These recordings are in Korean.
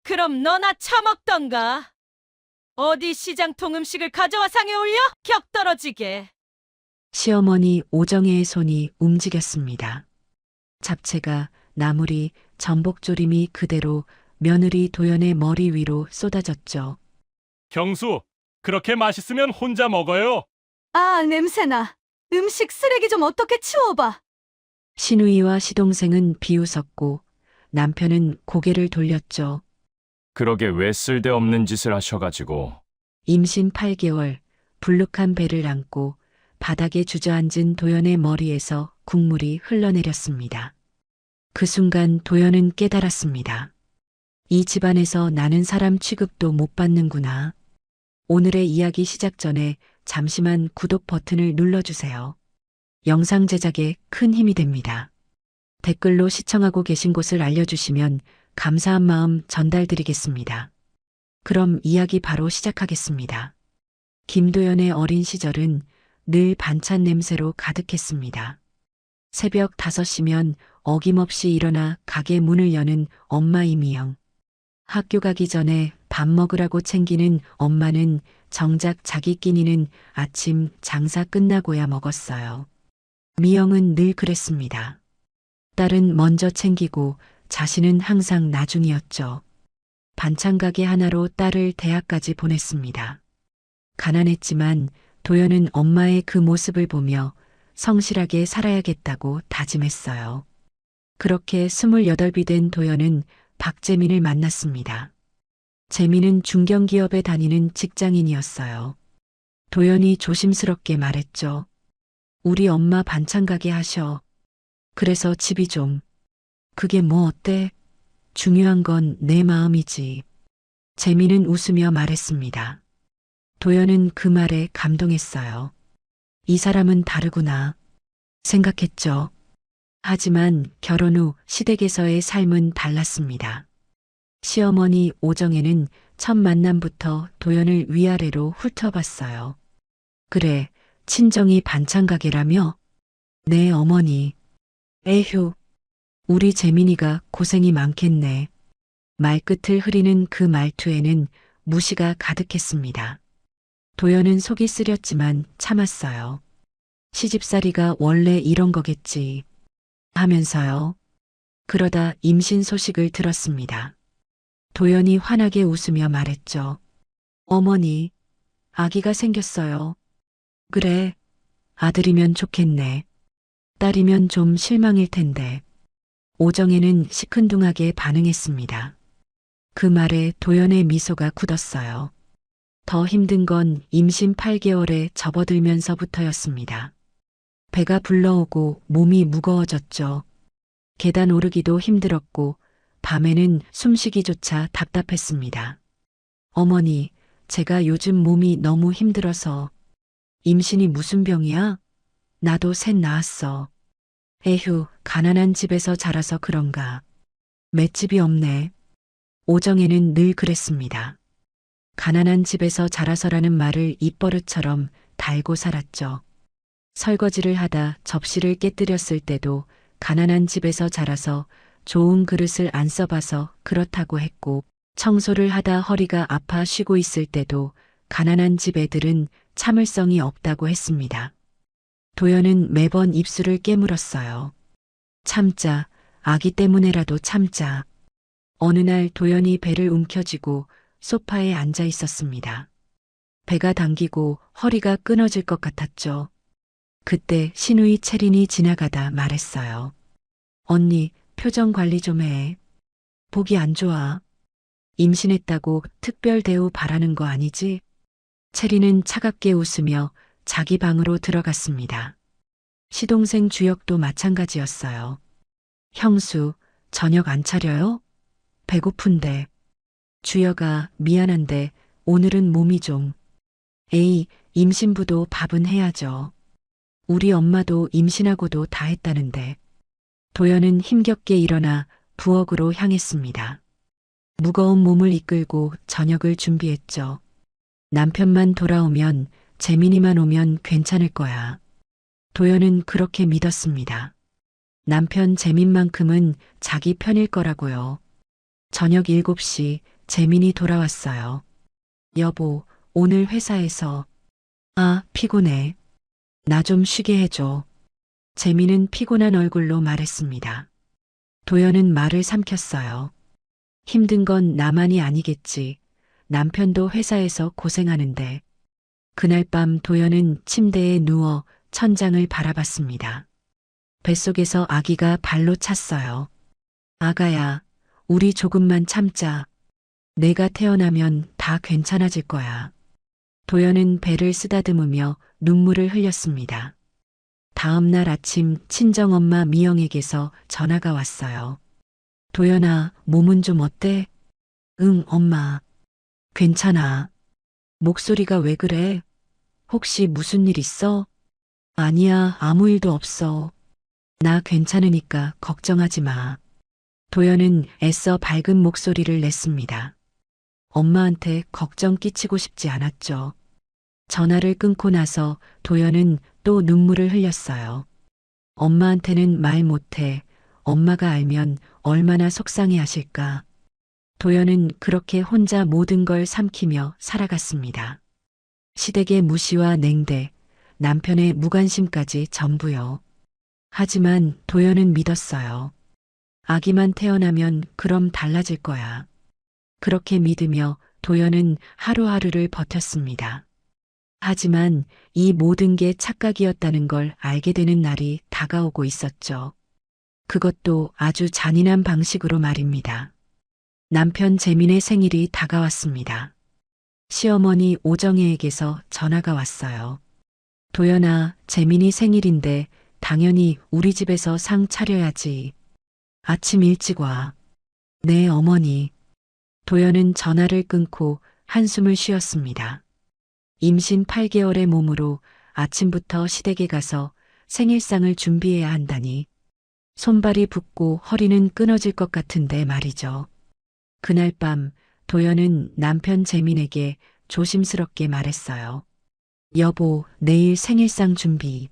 그럼 너나 처먹던가. 어디 시장통 음식을 가져와 상에 올려? 격 떨어지게. 시어머니 오정혜의 손이 움직였습니다. 잡채가, 나물이, 전복조림이 그대로 며느리 도연의 머리 위로 쏟아졌죠. 경수, 그렇게 맛있으면 혼자 먹어요. 아, 냄새나. 음식 쓰레기 좀 어떻게 치워봐. 시누이와 시동생은 비웃었고 남편은 고개를 돌렸죠. 그러게 왜 쓸데없는 짓을 하셔가지고. 임신 8개월, 불룩한 배를 안고 바닥에 주저앉은 도연의 머리에서 국물이 흘러내렸습니다. 그 순간 도연은 깨달았습니다. 이 집안에서 나는 사람 취급도 못 받는구나. 오늘의 이야기 시작 전에 잠시만 구독 버튼을 눌러주세요. 영상 제작에 큰 힘이 됩니다. 댓글로 시청하고 계신 곳을 알려주시면 감사한 마음 전달드리겠습니다. 그럼 이야기 바로 시작하겠습니다. 김도연의 어린 시절은 늘 반찬 냄새로 가득했습니다. 새벽 5시면 어김없이 일어나 가게 문을 여는 엄마 이미영. 학교 가기 전에 밥 먹으라고 챙기는 엄마는 정작 자기 끼니는 아침 장사 끝나고야 먹었어요. 미영은 늘 그랬습니다. 딸은 먼저 챙기고 자신은 항상 나중이었죠. 반찬 가게 하나로 딸을 대학까지 보냈습니다. 가난했지만 도연은 엄마의 그 모습을 보며 성실하게 살아야겠다고 다짐했어요. 그렇게 28이 된 도연은 박재민을 만났습니다. 재민은 중견기업에 다니는 직장인이었어요. 도연이 조심스럽게 말했죠. 우리 엄마 반찬 가게 하셔. 그래서 집이 좀. 그게 뭐 어때? 중요한 건 내 마음이지. 재민은 웃으며 말했습니다. 도연은 그 말에 감동했어요. 이 사람은 다르구나 생각했죠. 하지만 결혼 후 시댁에서의 삶은 달랐습니다. 시어머니 오정혜는 첫 만남부터 도연을 위아래로 훑어봤어요. 그래, 친정이 반찬 가게라며? 네, 어머니. 에휴, 우리 재민이가 고생이 많겠네. 말끝을 흐리는 그 말투에는 무시가 가득했습니다. 도연은 속이 쓰렸지만 참았어요. 시집살이가 원래 이런 거겠지 하면서요. 그러다 임신 소식을 들었습니다. 도연이 환하게 웃으며 말했죠. 어머니, 아기가 생겼어요. 그래, 아들이면 좋겠네. 딸이면 좀 실망일 텐데. 오정혜는 시큰둥하게 반응했습니다. 그 말에 도연의 미소가 굳었어요. 더 힘든 건 임신 8개월에 접어들면서부터였습니다. 배가 불러오고 몸이 무거워졌죠. 계단 오르기도 힘들었고 밤에는 숨쉬기조차 답답했습니다. 어머니, 제가 요즘 몸이 너무 힘들어서. 임신이 무슨 병이야? 나도 셋 낳았어. 에휴, 가난한 집에서 자라서 그런가. 맷집이 없네. 오정혜는 늘 그랬습니다. 가난한 집에서 자라서라는 말을 입버릇처럼 달고 살았죠. 설거지를 하다 접시를 깨뜨렸을 때도 가난한 집에서 자라서 좋은 그릇을 안 써봐서 그렇다고 했고, 청소를 하다 허리가 아파 쉬고 있을 때도 가난한 집 애들은 참을성이 없다고 했습니다. 도연은 매번 입술을 깨물었어요. 참자, 아기 때문에라도 참자. 어느 날 도연이 배를 움켜쥐고 소파에 앉아 있었습니다. 배가 당기고 허리가 끊어질 것 같았죠. 그때 시누이 채린이 지나가다 말했어요. 언니, 표정 관리 좀 해. 보기 안 좋아. 임신했다고 특별 대우 바라는 거 아니지? 채린은 차갑게 웃으며 자기 방으로 들어갔습니다. 시동생 주혁도 마찬가지였어요. 형수, 저녁 안 차려요? 배고픈데. 주혁아, 미안한데 오늘은 몸이 좀. 에이, 임신부도 밥은 해야죠. 우리 엄마도 임신하고도 다 했다는데. 도연은 힘겹게 일어나 부엌으로 향했습니다. 무거운 몸을 이끌고 저녁을 준비했죠. 남편만 돌아오면, 재민이만 오면 괜찮을 거야. 도연은 그렇게 믿었습니다. 남편 재민만큼은 자기 편일 거라고요. 저녁 7시 재민이 돌아왔어요. 여보, 오늘 회사에서 피곤해. 나 좀 쉬게 해줘. 재민은 피곤한 얼굴로 말했습니다. 도연은 말을 삼켰어요. 힘든 건 나만이 아니겠지. 남편도 회사에서 고생하는데. 그날 밤 도연은 침대에 누워 천장을 바라봤습니다. 뱃속에서 아기가 발로 찼어요. 아가야, 우리 조금만 참자. 내가 태어나면 다 괜찮아질 거야. 도연은 배를 쓰다듬으며 눈물을 흘렸습니다. 다음 날 아침 친정엄마 미영에게서 전화가 왔어요. 도연아, 몸은 좀 어때? 응, 엄마. 괜찮아. 목소리가 왜 그래? 혹시 무슨 일 있어? 아니야, 아무 일도 없어. 나 괜찮으니까 걱정하지 마. 도연은 애써 밝은 목소리를 냈습니다. 엄마한테 걱정 끼치고 싶지 않았죠. 전화를 끊고 나서 도연은 또 눈물을 흘렸어요. 엄마한테는 말 못해. 엄마가 알면 얼마나 속상해 하실까. 도연은 그렇게 혼자 모든 걸 삼키며 살아갔습니다. 시댁의 무시와 냉대, 남편의 무관심까지 전부요. 하지만 도연은 믿었어요. 아기만 태어나면 그럼 달라질 거야. 그렇게 믿으며 도연은 하루하루를 버텼습니다. 하지만 이 모든 게 착각이었다는 걸 알게 되는 날이 다가오고 있었죠. 그것도 아주 잔인한 방식으로 말입니다. 남편 재민의 생일이 다가왔습니다. 시어머니 오정혜에게서 전화가 왔어요. 도연아, 재민이 생일인데 당연히 우리 집에서 상 차려야지. 아침 일찍 와. 네, 어머니. 도연은 전화를 끊고 한숨을 쉬었습니다. 임신 8개월의 몸으로 아침부터 시댁에 가서 생일상을 준비해야 한다니. 손발이 붓고 허리는 끊어질 것 같은데 말이죠. 그날 밤 도연은 남편 재민에게 조심스럽게 말했어요. 여보, 내일 생일상 준비.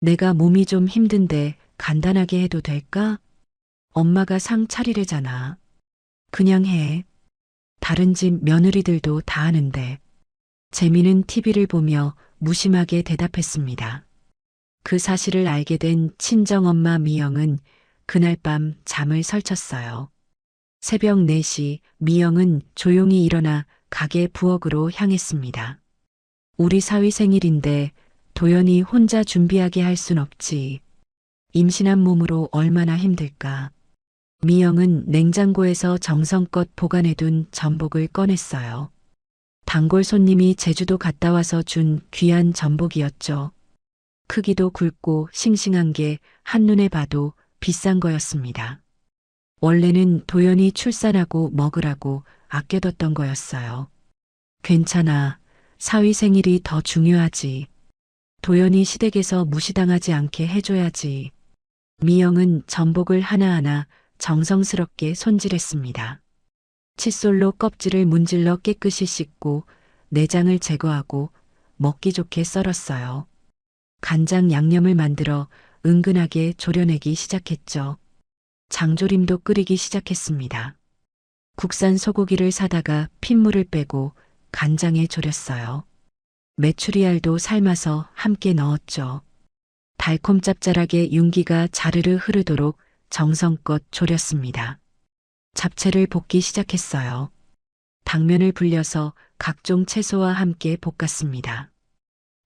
내가 몸이 좀 힘든데 간단하게 해도 될까? 엄마가 상 차리래잖아. 그냥 해. 다른 집 며느리들도 다 하는데. 재민은 TV를 보며 무심하게 대답했습니다. 그 사실을 알게 된 친정엄마 미영은 그날 밤 잠을 설쳤어요. 새벽 4시 미영은 조용히 일어나 가게 부엌으로 향했습니다. 우리 사위 생일인데 도연이 혼자 준비하게 할 순 없지. 임신한 몸으로 얼마나 힘들까. 미영은 냉장고에서 정성껏 보관해둔 전복을 꺼냈어요. 단골 손님이 제주도 갔다 와서 준 귀한 전복이었죠. 크기도 굵고 싱싱한 게 한눈에 봐도 비싼 거였습니다. 원래는 도연이 출산하고 먹으라고 아껴뒀던 거였어요. 괜찮아. 사위 생일이 더 중요하지. 도연이 시댁에서 무시당하지 않게 해줘야지. 미영은 전복을 하나하나 정성스럽게 손질했습니다. 칫솔로 껍질을 문질러 깨끗이 씻고 내장을 제거하고 먹기 좋게 썰었어요. 간장 양념을 만들어 은근하게 졸여내기 시작했죠. 장조림도 끓이기 시작했습니다. 국산 소고기를 사다가 핏물을 빼고 간장에 졸였어요. 메추리알도 삶아서 함께 넣었죠. 달콤 짭짤하게 윤기가 자르르 흐르도록 정성껏 졸였습니다. 잡채를 볶기 시작했어요. 당면을 불려서 각종 채소와 함께 볶았습니다.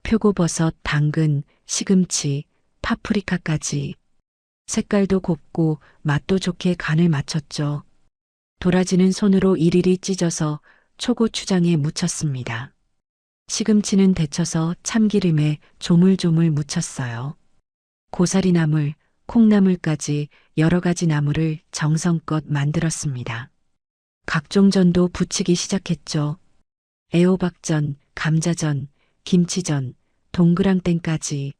표고버섯, 당근, 시금치, 파프리카까지. 색깔도 곱고 맛도 좋게 간을 맞췄죠. 도라지는 손으로 일일이 찢어서 초고추장에 묻혔습니다. 시금치는 데쳐서 참기름에 조물조물 묻혔어요. 고사리나물, 콩나물까지 여러 가지 나물을 정성껏 만들었습니다. 각종전도 부치기 시작했죠. 애호박전, 감자전, 김치전, 동그랑땡까지.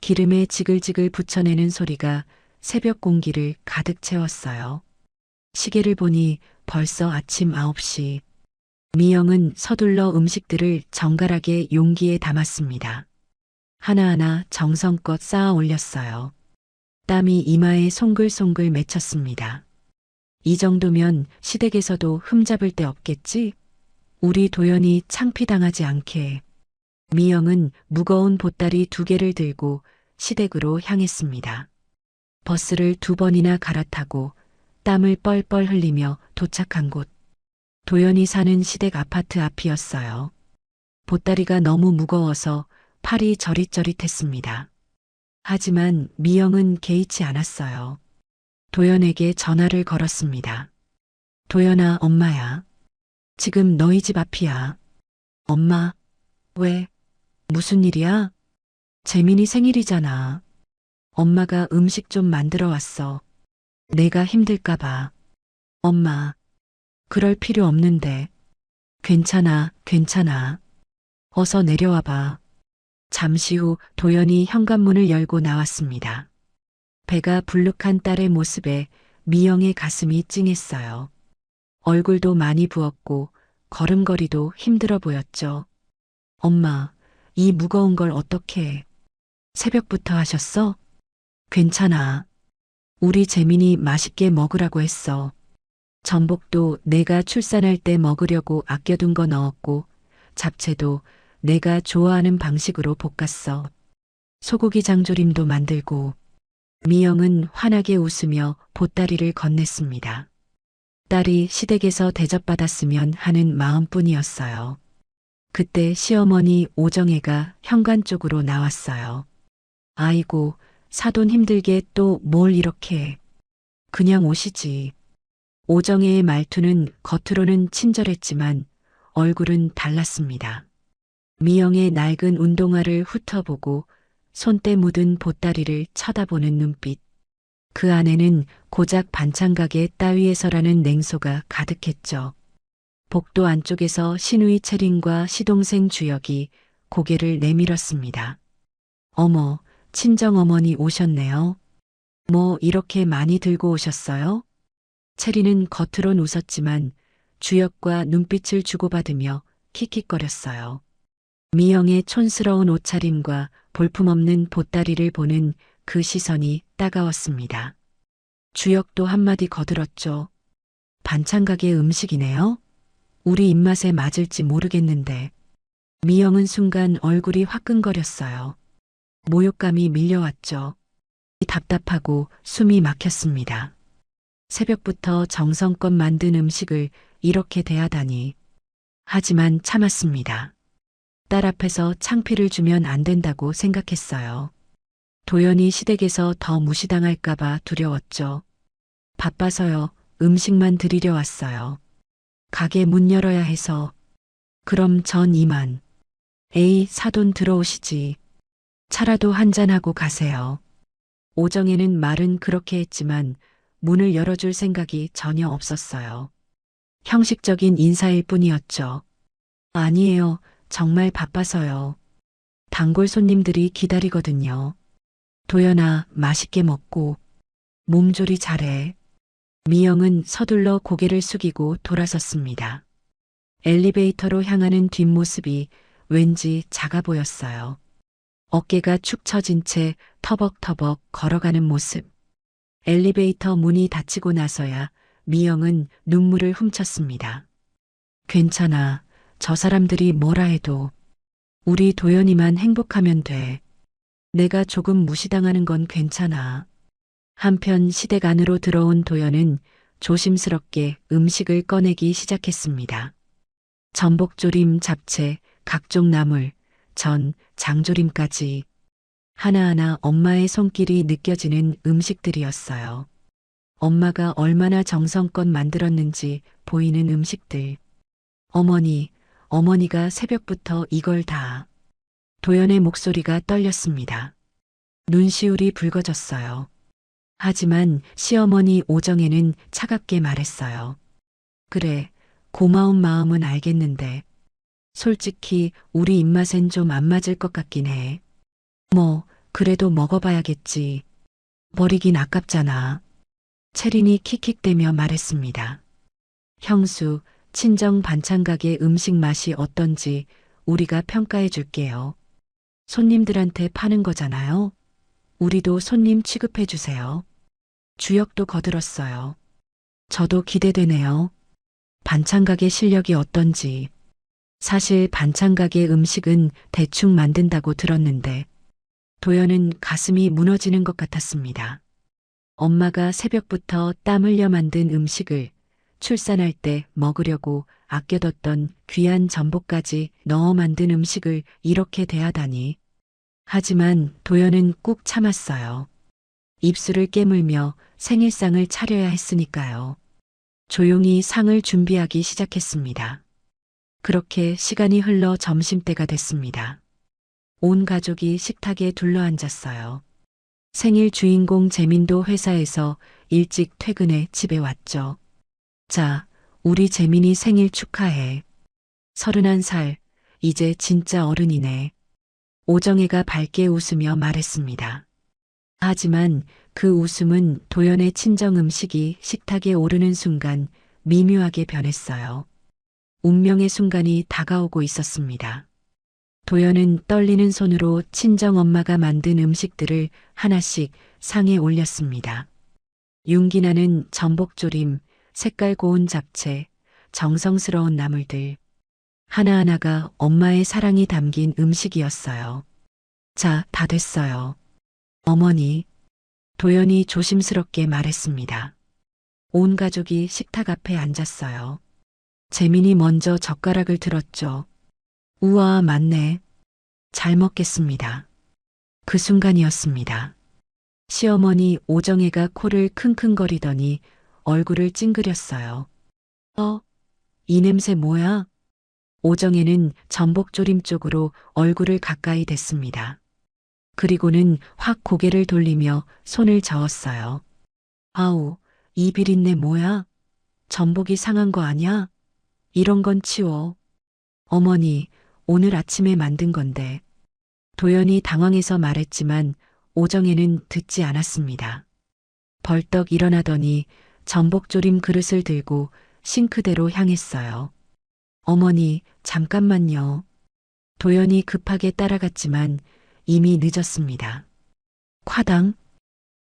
기름에 지글지글 부쳐내는 소리가 새벽 공기를 가득 채웠어요. 시계를 보니 벌써 아침 9시. 미영은 서둘러 음식들을 정갈하게 용기에 담았습니다. 하나하나 정성껏 쌓아 올렸어요. 땀이 이마에 송글송글 맺혔습니다. 이 정도면 시댁에서도 흠잡을 데 없겠지? 우리 도연이 창피당하지 않게. 미영은 무거운 보따리 2개를 들고 시댁으로 향했습니다. 버스를 2번이나 갈아타고 땀을 뻘뻘 흘리며 도착한 곳. 도연이 사는 시댁 아파트 앞이었어요. 보따리가 너무 무거워서 팔이 저릿저릿했습니다. 하지만 미영은 개의치 않았어요. 도연에게 전화를 걸었습니다. 도연아, 엄마야. 지금 너희 집 앞이야. 엄마, 왜? 무슨 일이야? 재민이 생일이잖아. 엄마가 음식 좀 만들어 왔어. 내가 힘들까봐. 엄마, 그럴 필요 없는데. 괜찮아, 괜찮아. 어서 내려와봐. 잠시 후 도연이 현관문을 열고 나왔습니다. 배가 불룩한 딸의 모습에 미영의 가슴이 찡했어요. 얼굴도 많이 부었고 걸음걸이도 힘들어 보였죠. 엄마, 이 무거운 걸 어떻게 해? 새벽부터 하셨어? 괜찮아. 우리 재민이 맛있게 먹으라고 했어. 전복도 내가 출산할 때 먹으려고 아껴둔 거 넣었고, 잡채도 내가 좋아하는 방식으로 볶았어. 소고기 장조림도 만들고. 미영은 환하게 웃으며 보따리를 건넸습니다. 딸이 시댁에서 대접받았으면 하는 마음뿐이었어요. 그때 시어머니 오정혜가 현관 쪽으로 나왔어요. 아이고, 사돈 힘들게 또 뭘 이렇게 해. 그냥 오시지. 오정혜의 말투는 겉으로는 친절했지만 얼굴은 달랐습니다. 미영의 낡은 운동화를 훑어보고 손때 묻은 보따리를 쳐다보는 눈빛. 그 안에는 고작 반찬가게 따위에서라는 냉소가 가득했죠. 복도 안쪽에서 시누이 채린과 시동생 주혁이 고개를 내밀었습니다. 어머, 친정어머니 오셨네요. 뭐 이렇게 많이 들고 오셨어요? 채린은 겉으론 웃었지만 주혁과 눈빛을 주고받으며 킥킥거렸어요. 미영의 촌스러운 옷차림과 볼품없는 보따리를 보는 그 시선이 따가웠습니다. 주혁도 한마디 거들었죠. 반찬 가게 음식이네요? 우리 입맛에 맞을지 모르겠는데. 미영은 순간 얼굴이 화끈거렸어요. 모욕감이 밀려왔죠. 답답하고 숨이 막혔습니다. 새벽부터 정성껏 만든 음식을 이렇게 대하다니. 하지만 참았습니다. 딸 앞에서 창피를 주면 안 된다고 생각했어요. 도연이 시댁에서 더 무시당할까봐 두려웠죠. 바빠서요. 음식만 드리려 왔어요. 가게 문 열어야 해서. 그럼 전 이만. 에이, 사돈 들어오시지. 차라도 한잔하고 가세요. 오정혜는 말은 그렇게 했지만 문을 열어줄 생각이 전혀 없었어요. 형식적인 인사일 뿐이었죠. 아니에요. 정말 바빠서요. 단골 손님들이 기다리거든요. 도연아, 맛있게 먹고 몸조리 잘해. 미영은 서둘러 고개를 숙이고 돌아섰습니다. 엘리베이터로 향하는 뒷모습이 왠지 작아 보였어요. 어깨가 축 처진 채 터벅터벅 걸어가는 모습. 엘리베이터 문이 닫히고 나서야 미영은 눈물을 훔쳤습니다. 괜찮아. 저 사람들이 뭐라 해도 우리 도연이만 행복하면 돼. 내가 조금 무시당하는 건 괜찮아. 한편 시댁 안으로 들어온 도연은 조심스럽게 음식을 꺼내기 시작했습니다. 전복조림, 잡채, 각종 나물, 전, 장조림까지 하나하나 엄마의 손길이 느껴지는 음식들이었어요. 엄마가 얼마나 정성껏 만들었는지 보이는 음식들. 어머니가 새벽부터 이걸 다. 도연의 목소리가 떨렸습니다. 눈시울이 붉어졌어요. 하지만 시어머니 오정혜는 차갑게 말했어요. 그래, 고마운 마음은 알겠는데 솔직히 우리 입맛엔 좀 안 맞을 것 같긴 해. 뭐 그래도 먹어봐야겠지. 버리긴 아깝잖아. 채린이 킥킥대며 말했습니다. 형수, 친정 반찬가게 음식 맛이 어떤지 우리가 평가해 줄게요. 손님들한테 파는 거잖아요. 우리도 손님 취급해 주세요. 주혁도 거들었어요. 저도 기대되네요. 반찬가게 실력이 어떤지. 사실 반찬가게 음식은 대충 만든다고 들었는데 도연은 가슴이 무너지는 것 같았습니다. 엄마가 새벽부터 땀 흘려 만든 음식을 출산할 때 먹으려고 아껴뒀던 귀한 전복까지 넣어 만든 음식을 이렇게 대하다니. 하지만 도연은 꾹 참았어요. 입술을 깨물며 생일상을 차려야 했으니까요. 조용히 상을 준비하기 시작했습니다. 그렇게 시간이 흘러 점심때가 됐습니다. 온 가족이 식탁에 둘러앉았어요. 생일 주인공 재민도 회사에서 일찍 퇴근해 집에 왔죠. 자, 우리 재민이 생일 축하해. 31살, 이제 진짜 어른이네. 오정혜가 밝게 웃으며 말했습니다. 하지만 그 웃음은 도연의 친정 음식이 식탁에 오르는 순간 미묘하게 변했어요. 운명의 순간이 다가오고 있었습니다. 도연은 떨리는 손으로 친정 엄마가 만든 음식들을 하나씩 상에 올렸습니다. 윤기나는 전복조림, 색깔 고운 잡채, 정성스러운 나물들. 하나하나가 엄마의 사랑이 담긴 음식이었어요. 자, 다 됐어요. 어머니, 도연이 조심스럽게 말했습니다. 온 가족이 식탁 앞에 앉았어요. 재민이 먼저 젓가락을 들었죠. 우와, 맞네. 잘 먹겠습니다. 그 순간이었습니다. 시어머니 오정혜가 코를 킁킁거리더니 얼굴을 찡그렸어요. 이 냄새 뭐야? 오정혜는 전복조림 쪽으로 얼굴을 가까이 댔습니다. 그리고는 확 고개를 돌리며 손을 저었어요. 아우, 이 비린내 뭐야? 전복이 상한 거 아냐? 이런 건 치워. 어머니, 오늘 아침에 만든 건데. 도연이 당황해서 말했지만 오정혜는 듣지 않았습니다. 벌떡 일어나더니 전복조림 그릇을 들고 싱크대로 향했어요. 어머니, 잠깐만요. 도연이 급하게 따라갔지만 이미 늦었습니다. 콰당,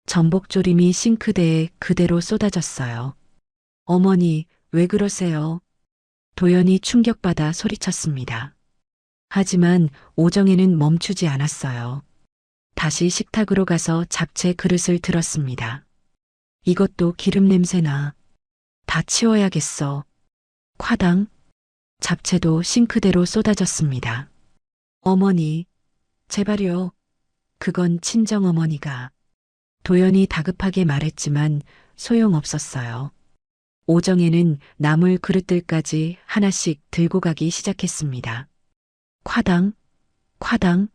전복조림이 싱크대에 그대로 쏟아졌어요. 어머니, 왜 그러세요? 도연이 충격받아 소리쳤습니다. 하지만 오정혜는 멈추지 않았어요. 다시 식탁으로 가서 잡채 그릇을 들었습니다. 이것도 기름 냄새나. 다 치워야겠어. 콰당, 잡채도 싱크대로 쏟아졌습니다. 어머니, 제발요. 그건 친정어머니가. 도연이 다급하게 말했지만 소용없었어요. 오정혜는 나물 그릇들까지 하나씩 들고 가기 시작했습니다. 콰당, 콰당,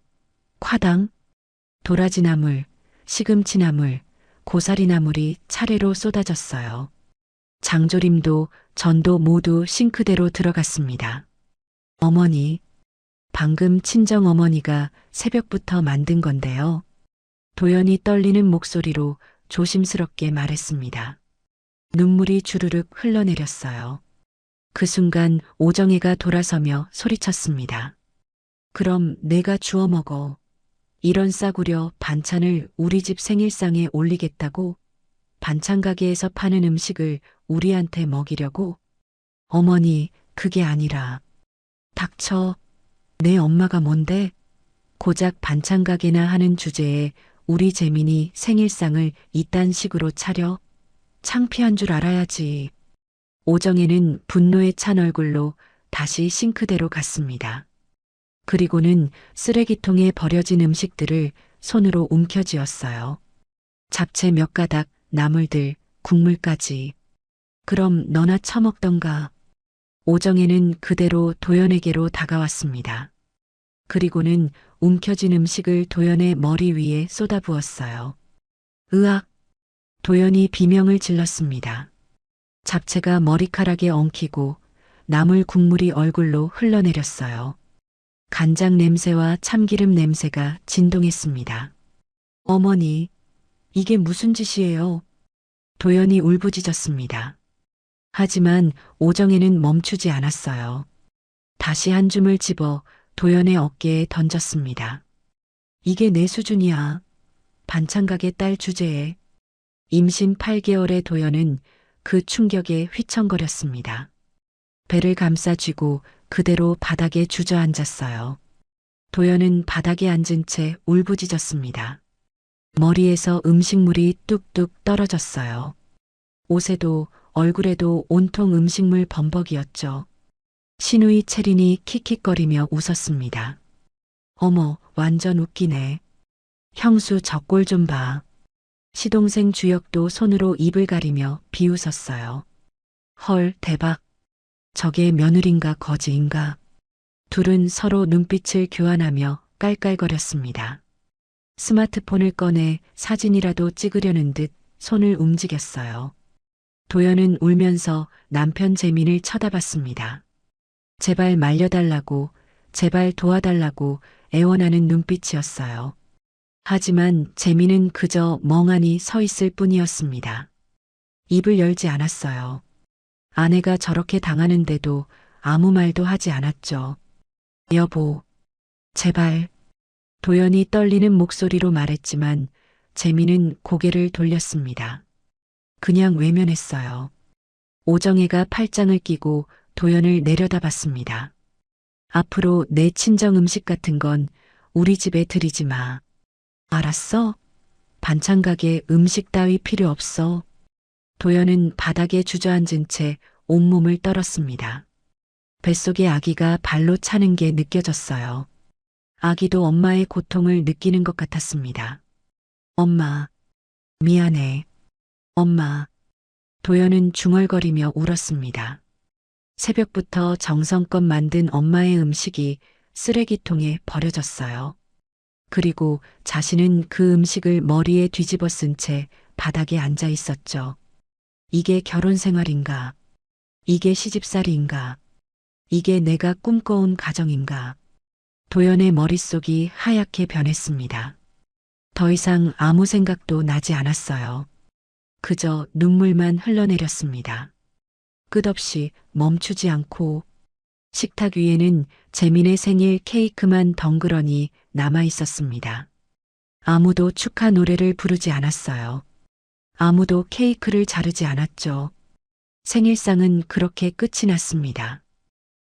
콰당. 도라지나물, 시금치나물, 고사리나물이 차례로 쏟아졌어요. 장조림도 전도 모두 싱크대로 들어갔습니다. 어머니, 방금 친정어머니가 새벽부터 만든 건데요. 도연이 떨리는 목소리로 조심스럽게 말했습니다. 눈물이 주르륵 흘러내렸어요. 그 순간 오정혜가 돌아서며 소리쳤습니다. 그럼 내가 주워 먹어. 이런 싸구려 반찬을 우리 집 생일상에 올리겠다고? 반찬 가게에서 파는 음식을 우리한테 먹이려고? 어머니, 그게 아니라. 닥쳐. 내 엄마가 뭔데? 고작 반찬 가게나 하는 주제에 우리 재민이 생일상을 이딴 식으로 차려? 창피한 줄 알아야지. 오정혜는 분노에 찬 얼굴로 다시 싱크대로 갔습니다. 그리고는 쓰레기통에 버려진 음식들을 손으로 움켜쥐었어요. 잡채 몇 가닥, 나물들, 국물까지. 그럼 너나 처먹던가. 오정혜는 그대로 도연에게로 다가왔습니다. 그리고는 움켜진 음식을 도연의 머리 위에 쏟아부었어요. 으악! 도연이 비명을 질렀습니다. 잡채가 머리카락에 엉키고 나물 국물이 얼굴로 흘러내렸어요. 간장 냄새와 참기름 냄새가 진동했습니다. 어머니, 이게 무슨 짓이에요? 도연이 울부짖었습니다. 하지만 오정혜는 멈추지 않았어요. 다시 한 줌을 집어 도연의 어깨에 던졌습니다. 이게 내 수준이야. 반찬가게 딸 주제에. 임신 8개월의 도연은 그 충격에 휘청거렸습니다. 배를 감싸 쥐고 그대로 바닥에 주저앉았어요. 도연은 바닥에 앉은 채 울부짖었습니다. 머리에서 음식물이 뚝뚝 떨어졌어요. 옷에도 얼굴에도 온통 음식물 범벅이었죠. 시누이 채린이 킥킥거리며 웃었습니다. 어머, 완전 웃기네. 형수 저꼴 좀 봐. 시동생 주혁도 손으로 입을 가리며 비웃었어요. 헐, 대박. 저게 며느린가 거지인가. 둘은 서로 눈빛을 교환하며 깔깔거렸습니다. 스마트폰을 꺼내 사진이라도 찍으려는 듯 손을 움직였어요. 도연은 울면서 남편 재민을 쳐다봤습니다. 제발 말려달라고, 제발 도와달라고 애원하는 눈빛이었어요. 하지만 재민은 그저 멍하니 서 있을 뿐이었습니다. 입을 열지 않았어요. 아내가 저렇게 당하는데도 아무 말도 하지 않았죠. 여보, 제발. 도연이 떨리는 목소리로 말했지만 재민은 고개를 돌렸습니다. 그냥 외면했어요. 오정혜가 팔짱을 끼고 도연을 내려다봤습니다. 앞으로 내 친정 음식 같은 건 우리 집에 들이지 마. 알았어? 반찬 가게 음식 따위 필요 없어. 도연은 바닥에 주저앉은 채 온몸을 떨었습니다. 뱃속에 아기가 발로 차는 게 느껴졌어요. 아기도 엄마의 고통을 느끼는 것 같았습니다. 엄마, 미안해. 엄마. 도연은 중얼거리며 울었습니다. 새벽부터 정성껏 만든 엄마의 음식이 쓰레기통에 버려졌어요. 그리고 자신은 그 음식을 머리에 뒤집어 쓴 채 바닥에 앉아 있었죠. 이게 결혼 생활인가? 이게 시집살이인가? 이게 내가 꿈꿔온 가정인가? 도연의 머릿속이 하얗게 변했습니다. 더 이상 아무 생각도 나지 않았어요. 그저 눈물만 흘러내렸습니다. 끝없이 멈추지 않고 식탁 위에는 재민의 생일 케이크만 덩그러니 남아 있었습니다. 아무도 축하 노래를 부르지 않았어요. 아무도 케이크를 자르지 않았죠. 생일상은 그렇게 끝이 났습니다.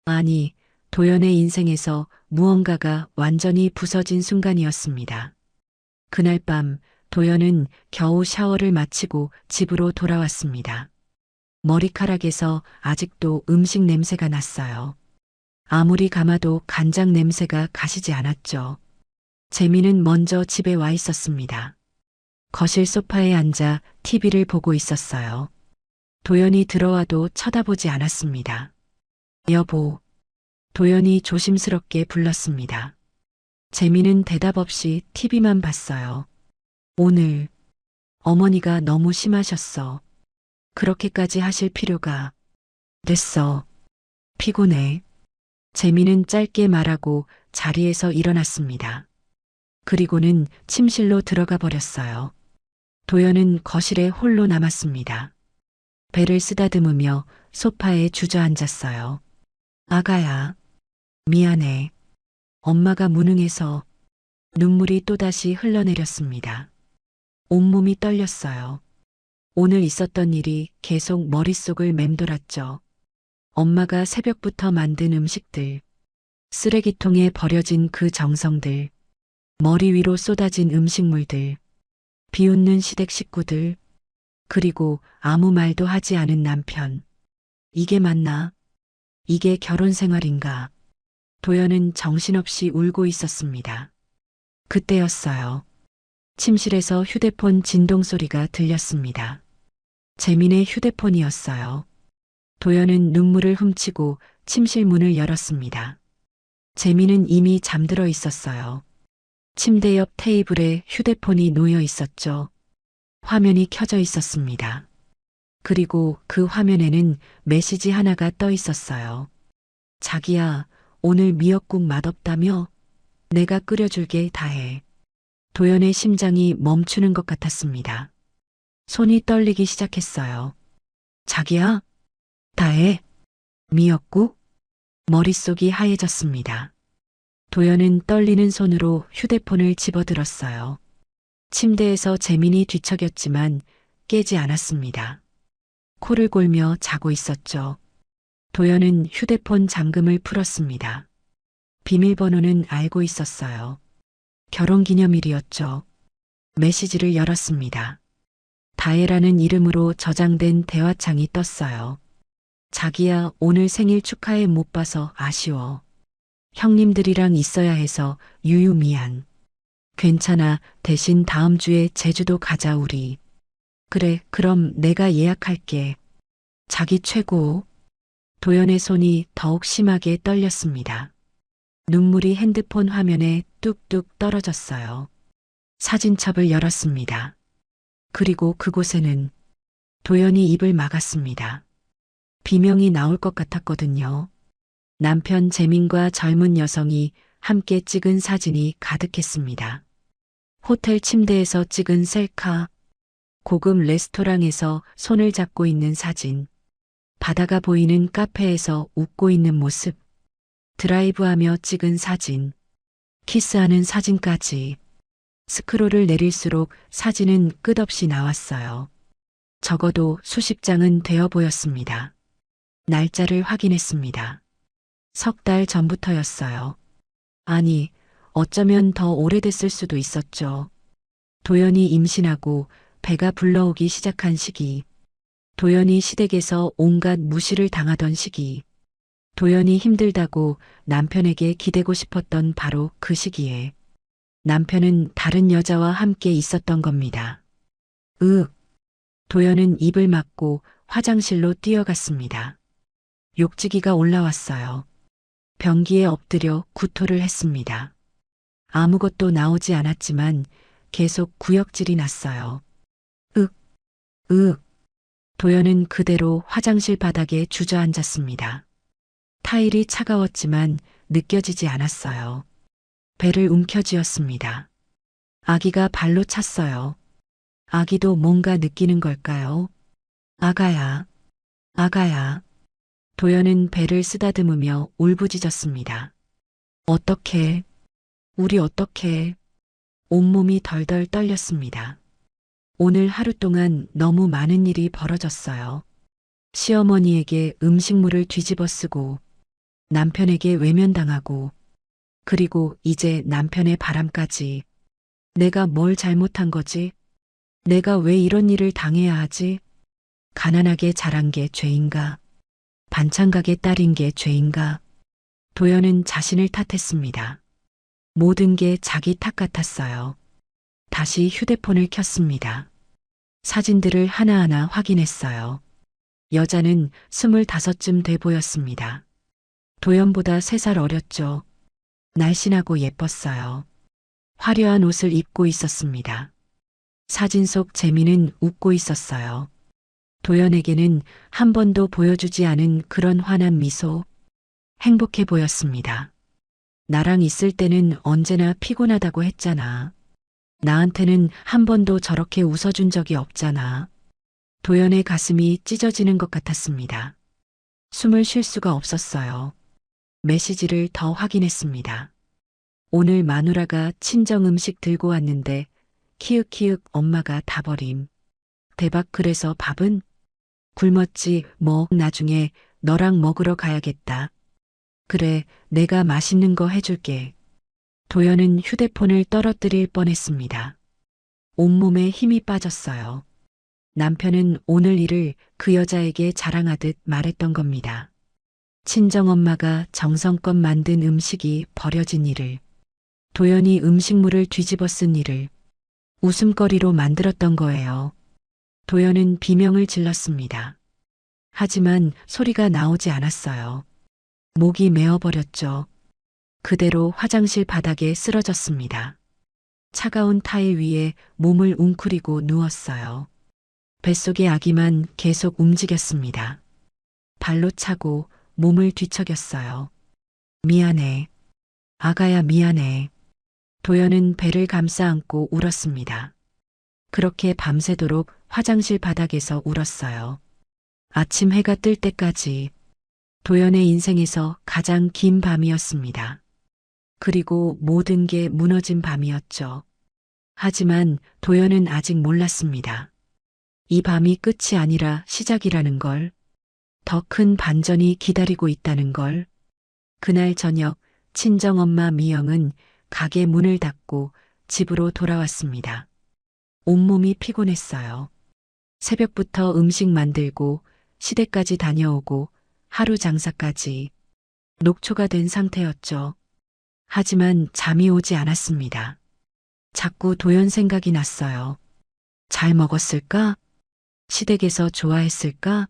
아니, 도연의 인생에서 무언가가 완전히 부서진 순간이었습니다. 그날 밤 도연은 겨우 샤워를 마치고 집으로 돌아왔습니다. 머리카락에서 아직도 음식 냄새가 났어요. 아무리 감아도 간장 냄새가 가시지 않았죠. 재민은 먼저 집에 와 있었습니다. 거실 소파에 앉아 TV를 보고 있었어요. 도연이 들어와도 쳐다보지 않았습니다. 여보. 도연이 조심스럽게 불렀습니다. 재민은 대답 없이 TV만 봤어요. 오늘 어머니가 너무 심하셨어. 그렇게까지 하실 필요가. 됐어. 피곤해. 재민은 짧게 말하고 자리에서 일어났습니다. 그리고는 침실로 들어가 버렸어요. 도연은 거실에 홀로 남았습니다. 배를 쓰다듬으며 소파에 주저앉았어요. 아가야, 미안해. 엄마가 무능해서. 눈물이 또다시 흘러내렸습니다. 온몸이 떨렸어요. 오늘 있었던 일이 계속 머릿속을 맴돌았죠. 엄마가 새벽부터 만든 음식들, 쓰레기통에 버려진 그 정성들, 머리 위로 쏟아진 음식물들, 비웃는 시댁 식구들, 그리고 아무 말도 하지 않은 남편. 이게 맞나? 이게 결혼 생활인가? 도연은 정신없이 울고 있었습니다. 그때였어요. 침실에서 휴대폰 진동 소리가 들렸습니다. 재민의 휴대폰이었어요. 도연은 눈물을 훔치고 침실 문을 열었습니다. 재민은 이미 잠들어 있었어요. 침대 옆 테이블에 휴대폰이 놓여 있었죠. 화면이 켜져 있었습니다. 그리고 그 화면에는 메시지 하나가 떠 있었어요. 자기야, 오늘 미역국 맛없다며? 내가 끓여줄게 다 해. 도연의 심장이 멈추는 것 같았습니다. 손이 떨리기 시작했어요. 자기야? 다 해. 미역국? 머릿속이 하얘졌습니다. 도연은 떨리는 손으로 휴대폰을 집어들었어요. 침대에서 재민이 뒤척였지만 깨지 않았습니다. 코를 골며 자고 있었죠. 도연은 휴대폰 잠금을 풀었습니다. 비밀번호는 알고 있었어요. 결혼기념일이었죠. 메시지를 열었습니다. 다혜라는 이름으로 저장된 대화창이 떴어요. 자기야, 오늘 생일 축하해 못 봐서 아쉬워. 형님들이랑 있어야 해서 유유 미안. 괜찮아. 대신 다음 주에 제주도 가자 우리. 그래, 그럼 내가 예약할게. 자기 최고. 도연의 손이 더욱 심하게 떨렸습니다. 눈물이 핸드폰 화면에 뚝뚝 떨어졌어요. 사진첩을 열었습니다. 그리고 그곳에는 도연이 입을 막았습니다. 비명이 나올 것 같았거든요. 남편 재민과 젊은 여성이 함께 찍은 사진이 가득했습니다. 호텔 침대에서 찍은 셀카, 고급 레스토랑에서 손을 잡고 있는 사진, 바다가 보이는 카페에서 웃고 있는 모습, 드라이브하며 찍은 사진, 키스하는 사진까지. 스크롤을 내릴수록 사진은 끝없이 나왔어요. 적어도 수십 장은 되어 보였습니다. 날짜를 확인했습니다. 3달 전부터였어요. 아니, 어쩌면 더 오래됐을 수도 있었죠. 도연이 임신하고 배가 불러오기 시작한 시기, 도연이 시댁에서 온갖 무시를 당하던 시기, 도연이 힘들다고 남편에게 기대고 싶었던 바로 그 시기에 남편은 다른 여자와 함께 있었던 겁니다. 도연은 입을 막고 화장실로 뛰어갔습니다. 욕지기가 올라왔어요. 변기에 엎드려 구토를 했습니다. 아무것도 나오지 않았지만 계속 구역질이 났어요. 도연은 그대로 화장실 바닥에 주저앉았습니다. 타일이 차가웠지만 느껴지지 않았어요. 배를 움켜쥐었습니다. 아기가 발로 찼어요. 아기도 뭔가 느끼는 걸까요? 아가야, 아가야. 도연은 배를 쓰다듬으며 울부짖었습니다. 어떡해? 우리 어떡해? 온몸이 덜덜 떨렸습니다. 오늘 하루 동안 너무 많은 일이 벌어졌어요. 시어머니에게 음식물을 뒤집어 쓰고, 남편에게 외면당하고, 그리고 이제 남편의 바람까지. 내가 뭘 잘못한 거지? 내가 왜 이런 일을 당해야 하지? 가난하게 자란 게 죄인가? 반찬 가게 딸인 게 죄인가? 도연은 자신을 탓했습니다. 모든 게 자기 탓 같았어요. 다시 휴대폰을 켰습니다. 사진들을 하나하나 확인했어요. 여자는 25쯤 돼 보였습니다. 도연보다 3살 어렸죠. 날씬하고 예뻤어요. 화려한 옷을 입고 있었습니다. 사진 속 재미는 웃고 있었어요. 도연에게는 한 번도 보여주지 않은 그런 환한 미소, 행복해 보였습니다. 나랑 있을 때는 언제나 피곤하다고 했잖아. 나한테는 한 번도 저렇게 웃어준 적이 없잖아. 도연의 가슴이 찢어지는 것 같았습니다. 숨을 쉴 수가 없었어요. 메시지를 더 확인했습니다. 오늘 마누라가 친정 음식 들고 왔는데 키읔키읔 엄마가 다 버림. 대박. 그래서 밥은? 굶었지 뭐. 나중에 너랑 먹으러 가야겠다. 그래, 내가 맛있는 거 해줄게. 도연은 휴대폰을 떨어뜨릴 뻔했습니다. 온몸에 힘이 빠졌어요. 남편은 오늘 일을 그 여자에게 자랑하듯 말했던 겁니다. 친정엄마가 정성껏 만든 음식이 버려진 일을, 도연이 음식물을 뒤집어 쓴 일을 웃음거리로 만들었던 거예요. 도연은 비명을 질렀습니다. 하지만 소리가 나오지 않았어요. 목이 메어버렸죠. 그대로 화장실 바닥에 쓰러졌습니다. 차가운 타일 위에 몸을 웅크리고 누웠어요. 뱃속의 아기만 계속 움직였습니다. 발로 차고 몸을 뒤척였어요. 미안해. 아가야 미안해. 도연은 배를 감싸 안고 울었습니다. 그렇게 밤새도록 화장실 바닥에서 울었어요. 아침 해가 뜰 때까지. 도연의 인생에서 가장 긴 밤이었습니다. 그리고 모든 게 무너진 밤이었죠. 하지만 도연은 아직 몰랐습니다. 이 밤이 끝이 아니라 시작이라는 걸, 더 큰 반전이 기다리고 있다는 걸. 그날 저녁 친정엄마 미영은 가게 문을 닫고 집으로 돌아왔습니다. 온몸이 피곤했어요. 새벽부터 음식 만들고 시댁까지 다녀오고 하루 장사까지 녹초가 된 상태였죠. 하지만 잠이 오지 않았습니다. 자꾸 도연 생각이 났어요. 잘 먹었을까? 시댁에서 좋아했을까?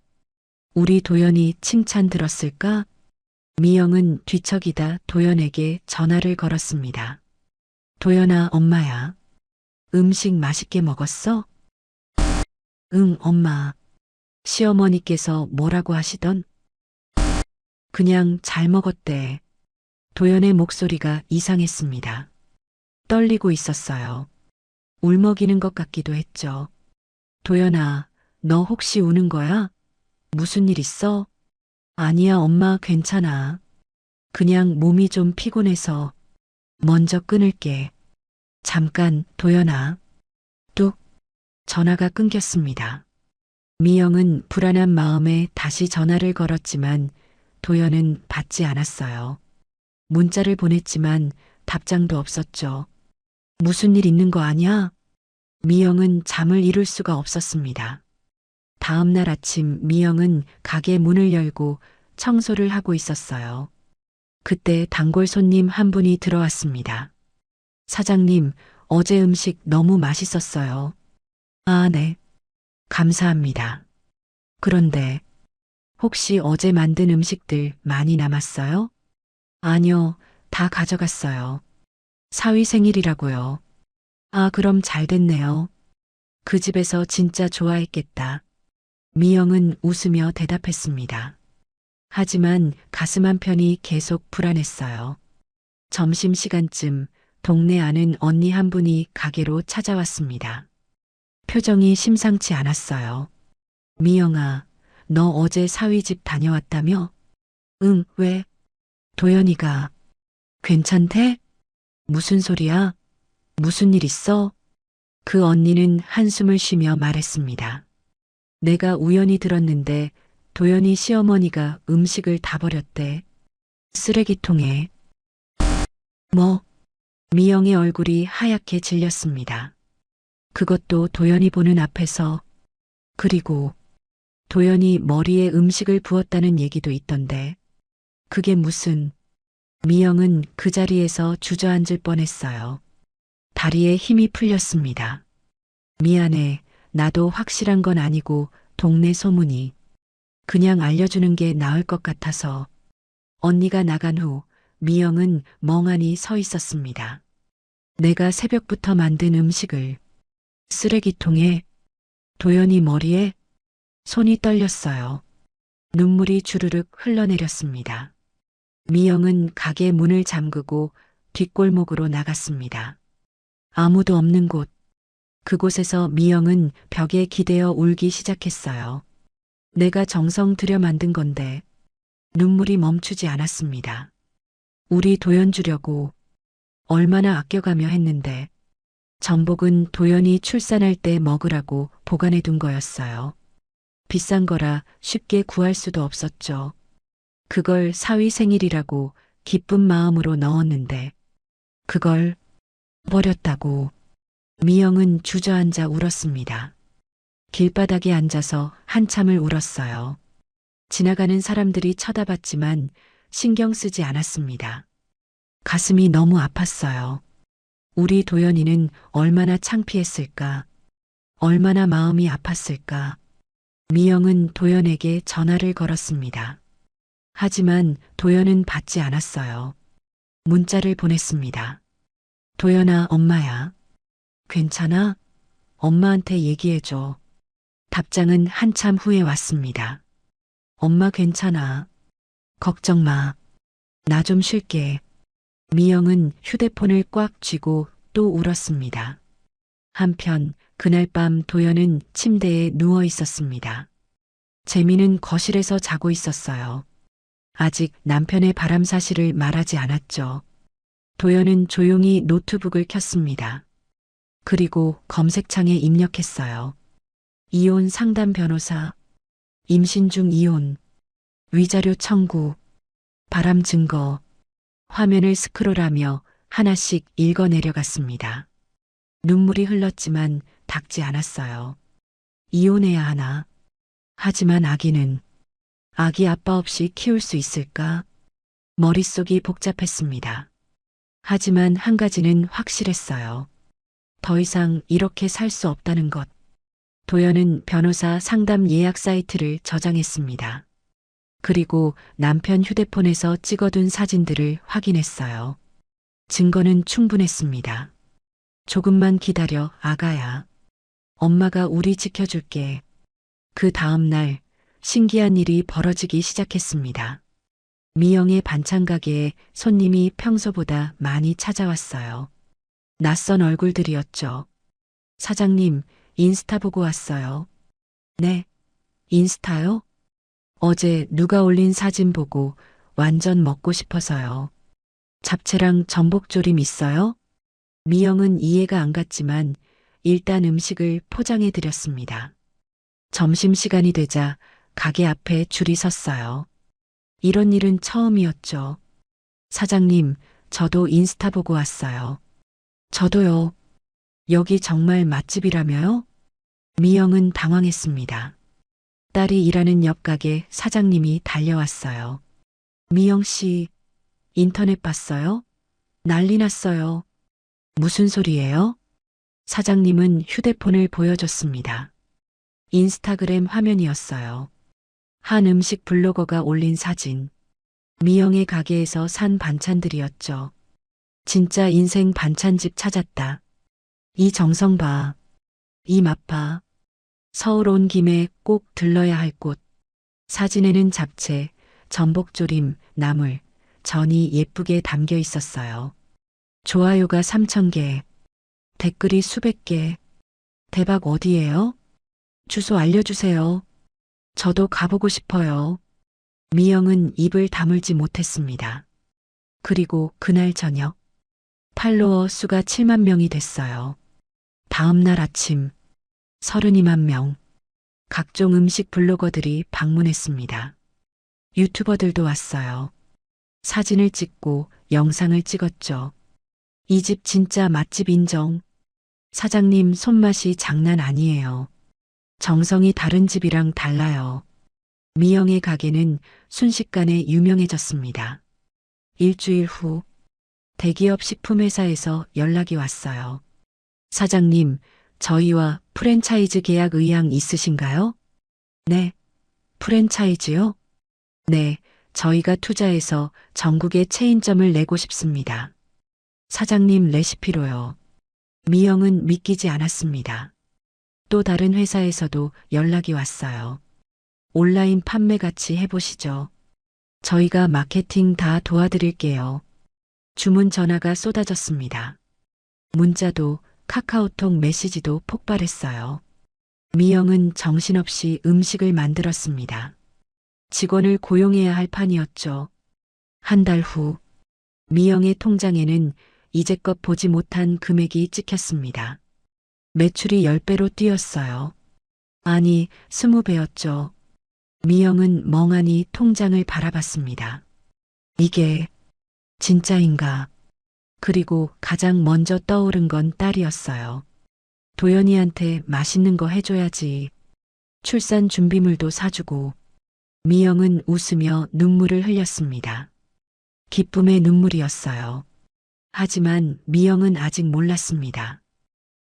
우리 도연이 칭찬 들었을까? 미영은 뒤척이다 도연에게 전화를 걸었습니다. 도연아, 엄마야. 음식 맛있게 먹었어? 응, 엄마. 시어머니께서 뭐라고 하시던? 그냥 잘 먹었대. 도연의 목소리가 이상했습니다. 떨리고 있었어요. 울먹이는 것 같기도 했죠. 도연아, 너 혹시 우는 거야? 무슨 일 있어? 아니야, 엄마, 괜찮아. 그냥 몸이 좀 피곤해서. 먼저 끊을게. 잠깐, 도연아. 뚝. 전화가 끊겼습니다. 미영은 불안한 마음에 다시 전화를 걸었지만 도연은 받지 않았어요. 문자를 보냈지만 답장도 없었죠. 무슨 일 있는 거 아니야? 미영은 잠을 이룰 수가 없었습니다. 다음 날 아침 미영은 가게 문을 열고 청소를 하고 있었어요. 그때 단골 손님 한 분이 들어왔습니다. 사장님, 어제 음식 너무 맛있었어요. 아, 네. 감사합니다. 그런데 혹시 어제 만든 음식들 많이 남았어요? 아니요, 다 가져갔어요. 사위 생일이라고요. 아, 그럼 잘 됐네요. 그 집에서 진짜 좋아했겠다. 미영은 웃으며 대답했습니다. 하지만 가슴 한편이 계속 불안했어요. 점심시간쯤 동네 아는 언니 한 분이 가게로 찾아왔습니다. 표정이 심상치 않았어요. 미영아, 너 어제 사위 집 다녀왔다며? 응, 왜? 도연이가 괜찮대? 무슨 소리야? 무슨 일 있어? 그 언니는 한숨을 쉬며 말했습니다. 내가 우연히 들었는데 도연이 시어머니가 음식을 다 버렸대. 쓰레기통에. 뭐? 미영의 얼굴이 하얗게 질렸습니다. 그것도 도연이 보는 앞에서. 그리고 도연이 머리에 음식을 부었다는 얘기도 있던데. 그게 무슨. 미영은 그 자리에서 주저앉을 뻔했어요. 다리에 힘이 풀렸습니다. 미안해. 나도 확실한 건 아니고 동네 소문이. 그냥 알려주는 게 나을 것 같아서. 언니가 나간 후 미영은 멍하니 서 있었습니다. 내가 새벽부터 만든 음식을 쓰레기통에, 도연이 머리에. 손이 떨렸어요. 눈물이 주르륵 흘러내렸습니다. 미영은 가게 문을 잠그고 뒷골목으로 나갔습니다. 아무도 없는 곳. 그곳에서 미영은 벽에 기대어 울기 시작했어요. 내가 정성 들여 만든 건데. 눈물이 멈추지 않았습니다. 우리 도연 주려고 얼마나 아껴가며 했는데. 전복은 도연이 출산할 때 먹으라고 보관해 둔 거였어요. 비싼 거라 쉽게 구할 수도 없었죠. 그걸 사위 생일이라고 기쁜 마음으로 넣었는데 그걸 버렸다고. 미영은 주저앉아 울었습니다. 길바닥에 앉아서 한참을 울었어요. 지나가는 사람들이 쳐다봤지만 신경 쓰지 않았습니다. 가슴이 너무 아팠어요. 우리 도연이는 얼마나 창피했을까? 얼마나 마음이 아팠을까? 미영은 도연에게 전화를 걸었습니다. 하지만 도연은 받지 않았어요. 문자를 보냈습니다. 도연아, 엄마야. 괜찮아? 엄마한테 얘기해줘. 답장은 한참 후에 왔습니다. 엄마 괜찮아. 걱정 마. 나 좀 쉴게. 미영은 휴대폰을 꽉 쥐고 또 울었습니다. 한편 그날 밤 도연은 침대에 누워 있었습니다. 재미는 거실에서 자고 있었어요. 아직 남편의 바람 사실을 말하지 않았죠. 도연은 조용히 노트북을 켰습니다. 그리고 검색창에 입력했어요. 이혼 상담 변호사, 임신 중 이혼, 위자료 청구, 바람 증거, 화면을 스크롤하며 하나씩 읽어내려갔습니다. 눈물이 흘렀지만 닦지 않았어요. 이혼해야 하나? 하지만 아기 아빠 없이 키울 수 있을까? 머릿속이 복잡했습니다. 하지만 한 가지는 확실했어요. 더 이상 이렇게 살 수 없다는 것. 도연은 변호사 상담 예약 사이트를 저장했습니다. 그리고 남편 휴대폰에서 찍어둔 사진들을 확인했어요. 증거는 충분했습니다. 조금만 기다려, 아가야. 엄마가 우리 지켜줄게. 그 다음 날 신기한 일이 벌어지기 시작했습니다. 미영의 반찬 가게에 손님이 평소보다 많이 찾아왔어요. 낯선 얼굴들이었죠. 사장님, 인스타 보고 왔어요. 네, 인스타요? 어제 누가 올린 사진 보고 완전 먹고 싶어서요. 잡채랑 전복조림 있어요? 미영은 이해가 안 갔지만 일단 음식을 포장해 드렸습니다. 점심시간이 되자 가게 앞에 줄이 섰어요. 이런 일은 처음이었죠. 사장님, 저도 인스타 보고 왔어요. 저도요. 여기 정말 맛집이라며요? 미영은 당황했습니다. 딸이 일하는 옆 가게 사장님이 달려왔어요. 미영 씨, 인터넷 봤어요? 난리 났어요. 무슨 소리예요? 사장님은 휴대폰을 보여줬습니다. 인스타그램 화면이었어요. 한 음식 블로거가 올린 사진. 미영의 가게에서 산 반찬들이었죠. 진짜 인생 반찬집 찾았다. 이 정성 봐. 이 맛 봐. 서울 온 김에 꼭 들러야 할 곳. 사진에는 잡채, 전복조림, 나물, 전이 예쁘게 담겨 있었어요. 좋아요가 3,000개, 댓글이 수백 개. 대박 어디예요? 주소 알려주세요. 저도 가보고 싶어요. 미영은 입을 다물지 못했습니다. 그리고 그날 저녁, 팔로워 수가 7만 명이 됐어요. 다음 날 아침, 32만 명. 각종 음식 블로거들이 방문했습니다. 유튜버들도 왔어요. 사진을 찍고 영상을 찍었죠. 이 집 진짜 맛집 인정. 사장님 손맛이 장난 아니에요. 정성이 다른 집이랑 달라요. 미영의 가게는 순식간에 유명해졌습니다. 일주일 후 대기업 식품회사에서 연락이 왔어요. 사장님, 저희와 프랜차이즈 계약 의향 있으신가요? 네. 프랜차이즈요? 네, 저희가 투자해서 전국에 체인점을 내고 싶습니다. 사장님 레시피로요. 미영은 믿기지 않았습니다. 또 다른 회사에서도 연락이 왔어요. 온라인 판매 같이 해보시죠. 저희가 마케팅 다 도와드릴게요. 주문 전화가 쏟아졌습니다. 문자도 카카오톡 메시지도 폭발했어요. 미영은 정신없이 음식을 만들었습니다. 직원을 고용해야 할 판이었죠. 한 달 후, 미영의 통장에는 이제껏 보지 못한 금액이 찍혔습니다. 매출이 10배로 뛰었어요. 아니, 20배였죠. 미영은 멍하니 통장을 바라봤습니다. 이게 진짜인가? 그리고 가장 먼저 떠오른 건 딸이었어요. 도연이한테 맛있는 거 해줘야지. 출산 준비물도 사주고. 미영은 웃으며 눈물을 흘렸습니다. 기쁨의 눈물이었어요. 하지만 미영은 아직 몰랐습니다.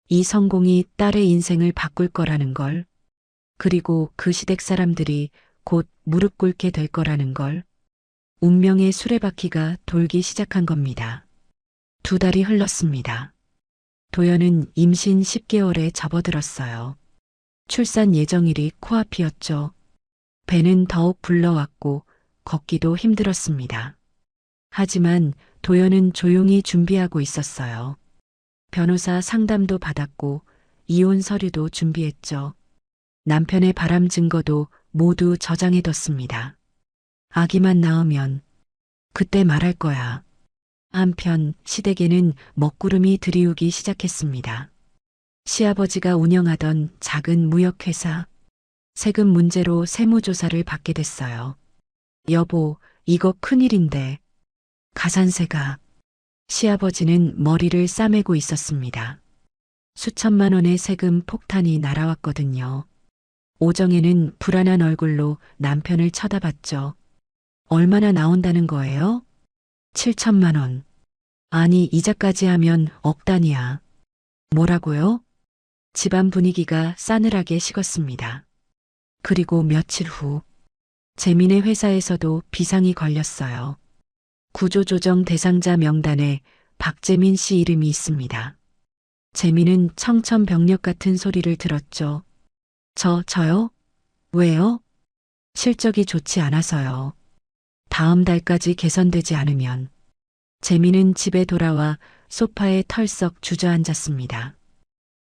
이 성공이 딸의 인생을 바꿀 거라는 걸, 그리고 그 시댁 사람들이 곧 무릎 꿇게 될 거라는 걸, 운명의 수레바퀴가 돌기 시작한 겁니다. 2달이 흘렀습니다. 도연은 임신 10개월에 접어들었어요. 출산 예정일이 코앞이었죠. 배는 더욱 불러왔고 걷기도 힘들었습니다. 하지만 도연은 조용히 준비하고 있었어요. 변호사 상담도 받았고 이혼 서류도 준비했죠. 남편의 바람 증거도 모두 저장해뒀습니다. 아기만 낳으면 그때 말할 거야. 한편 시댁에는 먹구름이 들이우기 시작했습니다. 시아버지가 운영하던 작은 무역회사. 세금 문제로 세무조사를 받게 됐어요. 여보, 이거 큰일인데. 가산세가. 시아버지는 머리를 싸매고 있었습니다. 수천만 원의 세금 폭탄이 날아왔거든요. 오정혜는 불안한 얼굴로 남편을 쳐다봤죠. 얼마나 나온다는 거예요? 7천만 원. 아니, 이자까지 하면 억 단위야. 뭐라고요? 집안 분위기가 싸늘하게 식었습니다. 그리고 며칠 후, 재민의 회사에서도 비상이 걸렸어요. 구조조정 대상자 명단에 박재민 씨 이름이 있습니다. 재민은 청천벽력 같은 소리를 들었죠. 저요? 왜요? 실적이 좋지 않아서요. 다음 달까지 개선되지 않으면. 재민은 집에 돌아와 소파에 털썩 주저앉았습니다.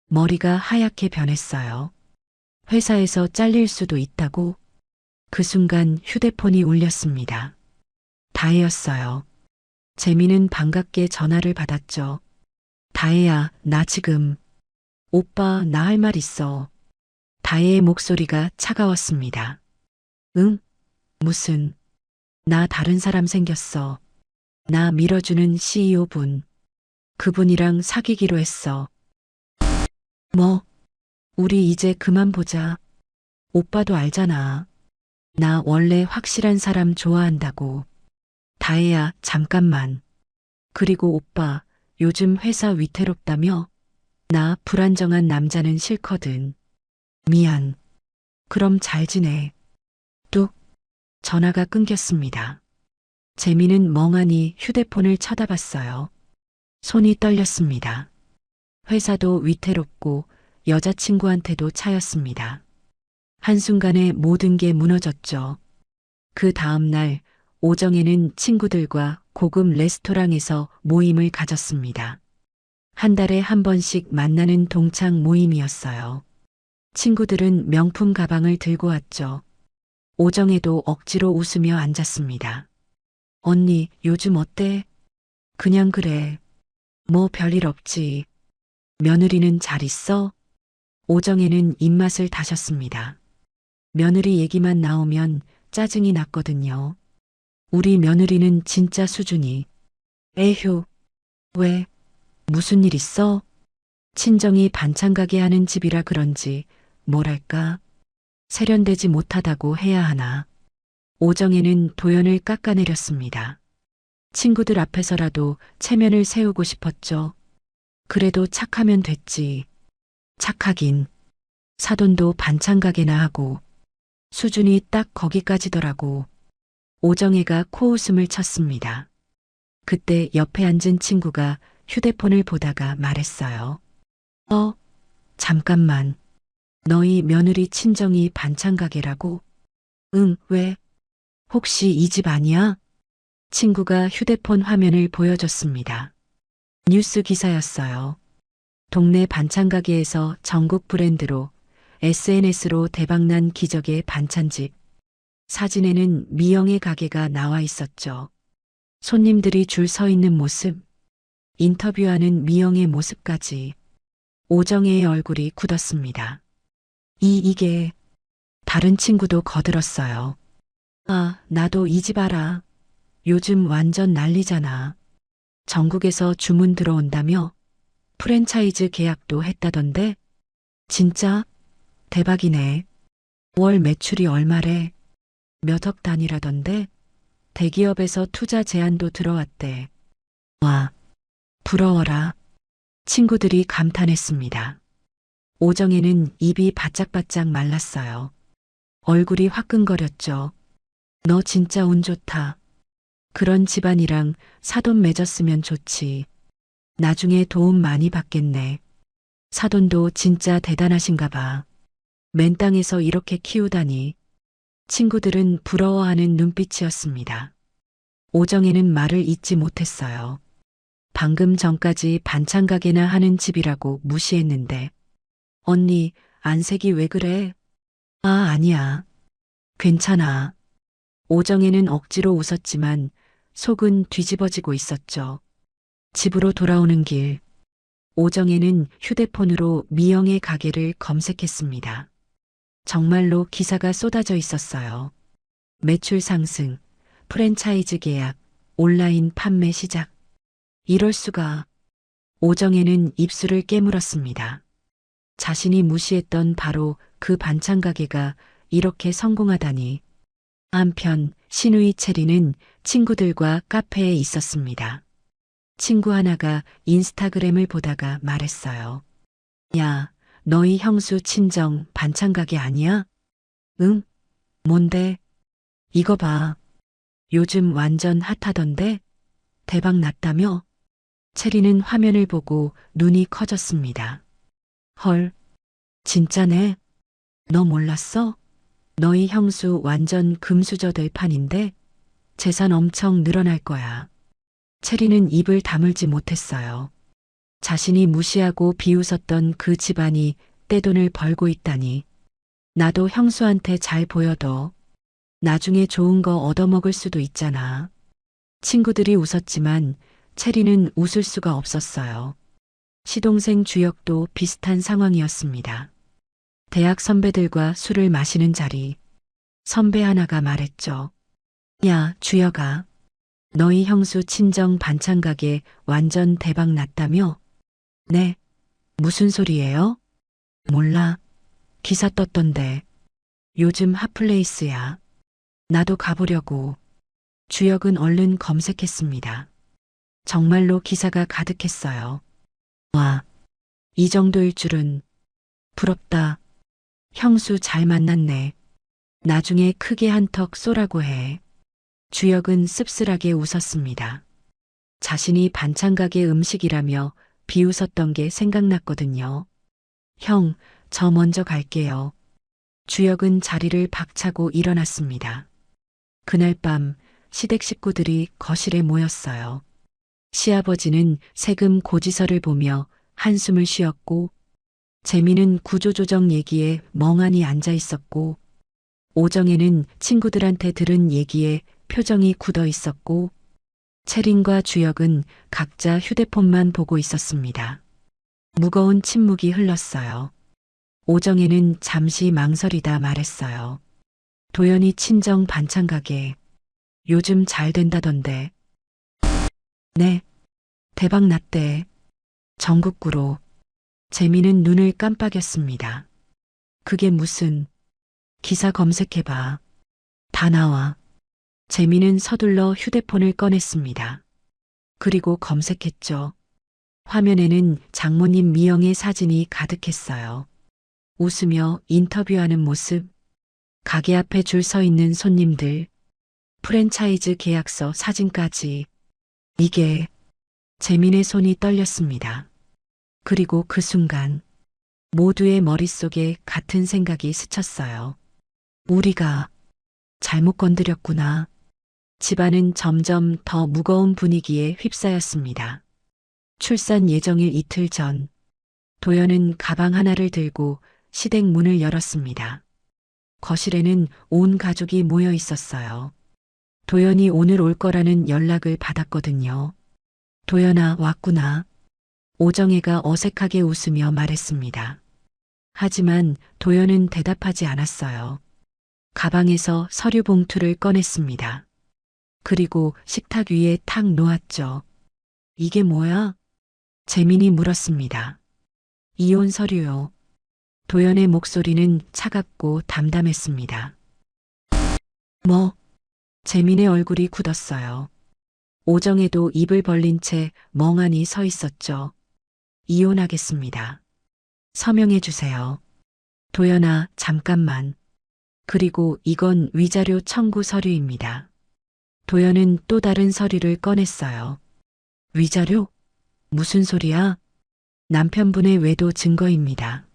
머리가 하얗게 변했어요. 회사에서 잘릴 수도 있다고. 그 순간 휴대폰이 울렸습니다. 다혜였어요. 재민은 반갑게 전화를 받았죠. 다혜야, 나 지금. 오빠, 나 할 말 있어. 다혜의 목소리가 차가웠습니다. 응? 무슨? 나 다른 사람 생겼어. 나 밀어주는 CEO분. 그분이랑 사귀기로 했어. 뭐? 우리 이제 그만 보자. 오빠도 알잖아. 나 원래 확실한 사람 좋아한다고. 다혜야, 잠깐만. 그리고 오빠, 요즘 회사 위태롭다며? 나 불안정한 남자는 싫거든. 미안. 그럼 잘 지내. 뚝. 전화가 끊겼습니다. 재민은 멍하니 휴대폰을 쳐다봤어요. 손이 떨렸습니다. 회사도 위태롭고 여자친구한테도 차였습니다. 한순간에 모든 게 무너졌죠. 그 다음 날 오정혜는 친구들과 고급 레스토랑에서 모임을 가졌습니다. 한 달에 한 번씩 만나는 동창 모임이었어요. 친구들은 명품 가방을 들고 왔죠. 오정혜도 억지로 웃으며 앉았습니다. 언니, 요즘 어때? 그냥 그래. 뭐 별일 없지. 며느리는 잘 있어? 오정혜는 입맛을 다셨습니다. 며느리 얘기만 나오면 짜증이 났거든요. 우리 며느리는 진짜 수준이. 에휴. 왜? 무슨 일 있어? 친정이 반찬 가게 하는 집이라 그런지 뭐랄까 세련되지 못하다고 해야 하나. 오정혜는 도연을 깎아내렸습니다. 친구들 앞에서라도 체면을 세우고 싶었죠. 그래도 착하면 됐지. 착하긴. 사돈도 반찬 가게나 하고. 수준이 딱 거기까지더라고. 오정혜가 코웃음을 쳤습니다. 그때 옆에 앉은 친구가 휴대폰을 보다가 말했어요. 잠깐만. 너희 며느리 친정이 반찬 가게라고? 응, 왜? 혹시 이 집 아니야? 친구가 휴대폰 화면을 보여줬습니다. 뉴스 기사였어요. 동네 반찬 가게에서 전국 브랜드로 SNS로 대박난 기적의 반찬집. 사진에는 미영의 가게가 나와 있었죠. 손님들이 줄 서 있는 모습, 인터뷰하는 미영의 모습까지. 오정혜의 얼굴이 굳었습니다. 이게 다른 친구도 거들었어요. 아, 나도 이 집 알아. 요즘 완전 난리잖아. 전국에서 주문 들어온다며? 프랜차이즈 계약도 했다던데? 진짜? 대박이네. 월 매출이 얼마래? 몇 억 단위라던데? 대기업에서 투자 제안도 들어왔대. 와, 부러워라. 친구들이 감탄했습니다. 오정혜는 입이 바짝바짝 말랐어요. 얼굴이 화끈거렸죠. 너 진짜 운 좋다. 그런 집안이랑 사돈 맺었으면 좋지. 나중에 도움 많이 받겠네. 사돈도 진짜 대단하신가 봐. 맨 땅에서 이렇게 키우다니. 친구들은 부러워하는 눈빛이었습니다. 오정혜는 말을 잇지 못했어요. 방금 전까지 반찬 가게나 하는 집이라고 무시했는데. 언니, 안색이 왜 그래? 아, 아니야. 괜찮아. 오정혜는 억지로 웃었지만 속은 뒤집어지고 있었죠. 집으로 돌아오는 길. 오정혜는 휴대폰으로 미영의 가게를 검색했습니다. 정말로 기사가 쏟아져 있었어요. 매출 상승, 프랜차이즈 계약, 온라인 판매 시작. 이럴 수가. 오정혜는 입술을 깨물었습니다. 자신이 무시했던 바로 그 반찬 가게가 이렇게 성공하다니. 한편 신우이 체리는 친구들과 카페에 있었습니다. 친구 하나가 인스타그램을 보다가 말했어요. 야, 너희 형수 친정 반찬 가게 아니야? 응? 뭔데? 이거 봐. 요즘 완전 핫하던데? 대박 났다며? 체리는 화면을 보고 눈이 커졌습니다. 헐, 진짜네? 너 몰랐어? 너희 형수 완전 금수저 될 판인데? 재산 엄청 늘어날 거야. 체리는 입을 다물지 못했어요. 자신이 무시하고 비웃었던 그 집안이 떼돈을 벌고 있다니. 나도 형수한테 잘 보여둬. 나중에 좋은 거 얻어먹을 수도 있잖아. 친구들이 웃었지만 체리는 웃을 수가 없었어요. 시동생 주혁도 비슷한 상황이었습니다. 대학 선배들과 술을 마시는 자리. 선배 하나가 말했죠. 야, 주혁아. 너희 형수 친정 반찬 가게 완전 대박 났다며? 네. 무슨 소리예요? 몰라. 기사 떴던데. 요즘 핫플레이스야. 나도 가보려고. 주혁은 얼른 검색했습니다. 정말로 기사가 가득했어요. 와, 이 정도일 줄은. 부럽다. 형수 잘 만났네. 나중에 크게 한턱 쏘라고 해. 주혁은 씁쓸하게 웃었습니다. 자신이 반찬 가게 음식이라며 비웃었던 게 생각났거든요. 형, 저 먼저 갈게요. 주혁은 자리를 박차고 일어났습니다. 그날 밤 시댁 식구들이 거실에 모였어요. 시아버지는 세금 고지서를 보며 한숨을 쉬었고, 재미는 구조조정 얘기에 멍하니 앉아 있었고, 오정혜는 친구들한테 들은 얘기에 표정이 굳어 있었고, 채린과 주혁은 각자 휴대폰만 보고 있었습니다. 무거운 침묵이 흘렀어요. 오정혜는 잠시 망설이다 말했어요. 도연이 친정 반찬 가게 요즘 잘 된다던데. 네, 대박 났대. 전국구로. 재미는 눈을 깜빡였습니다. 그게 무슨. 기사 검색해봐. 다 나와. 재미는 서둘러 휴대폰을 꺼냈습니다. 그리고 검색했죠. 화면에는 장모님 미영의 사진이 가득했어요. 웃으며 인터뷰하는 모습, 가게 앞에 줄 서 있는 손님들, 프랜차이즈 계약서 사진까지. 이게. 재민의 손이 떨렸습니다. 그리고 그 순간 모두의 머릿속에 같은 생각이 스쳤어요. 우리가 잘못 건드렸구나. 집안은 점점 더 무거운 분위기에 휩싸였습니다. 출산 예정일 이틀 전, 도연은 가방 하나를 들고 시댁 문을 열었습니다. 거실에는 온 가족이 모여 있었어요. 도연이 오늘 올 거라는 연락을 받았거든요. 도연아, 왔구나. 오정혜가 어색하게 웃으며 말했습니다. 하지만 도연은 대답하지 않았어요. 가방에서 서류 봉투를 꺼냈습니다. 그리고 식탁 위에 탁 놓았죠. 이게 뭐야? 재민이 물었습니다. 이혼 서류요. 도연의 목소리는 차갑고 담담했습니다. 뭐? 재민의 얼굴이 굳었어요. 오정혜도 입을 벌린 채 멍하니 서 있었죠. 이혼하겠습니다. 서명해 주세요. 도연아, 잠깐만. 그리고 이건 위자료 청구 서류입니다. 도연은 또 다른 서류를 꺼냈어요. 위자료? 무슨 소리야? 남편분의 외도 증거입니다.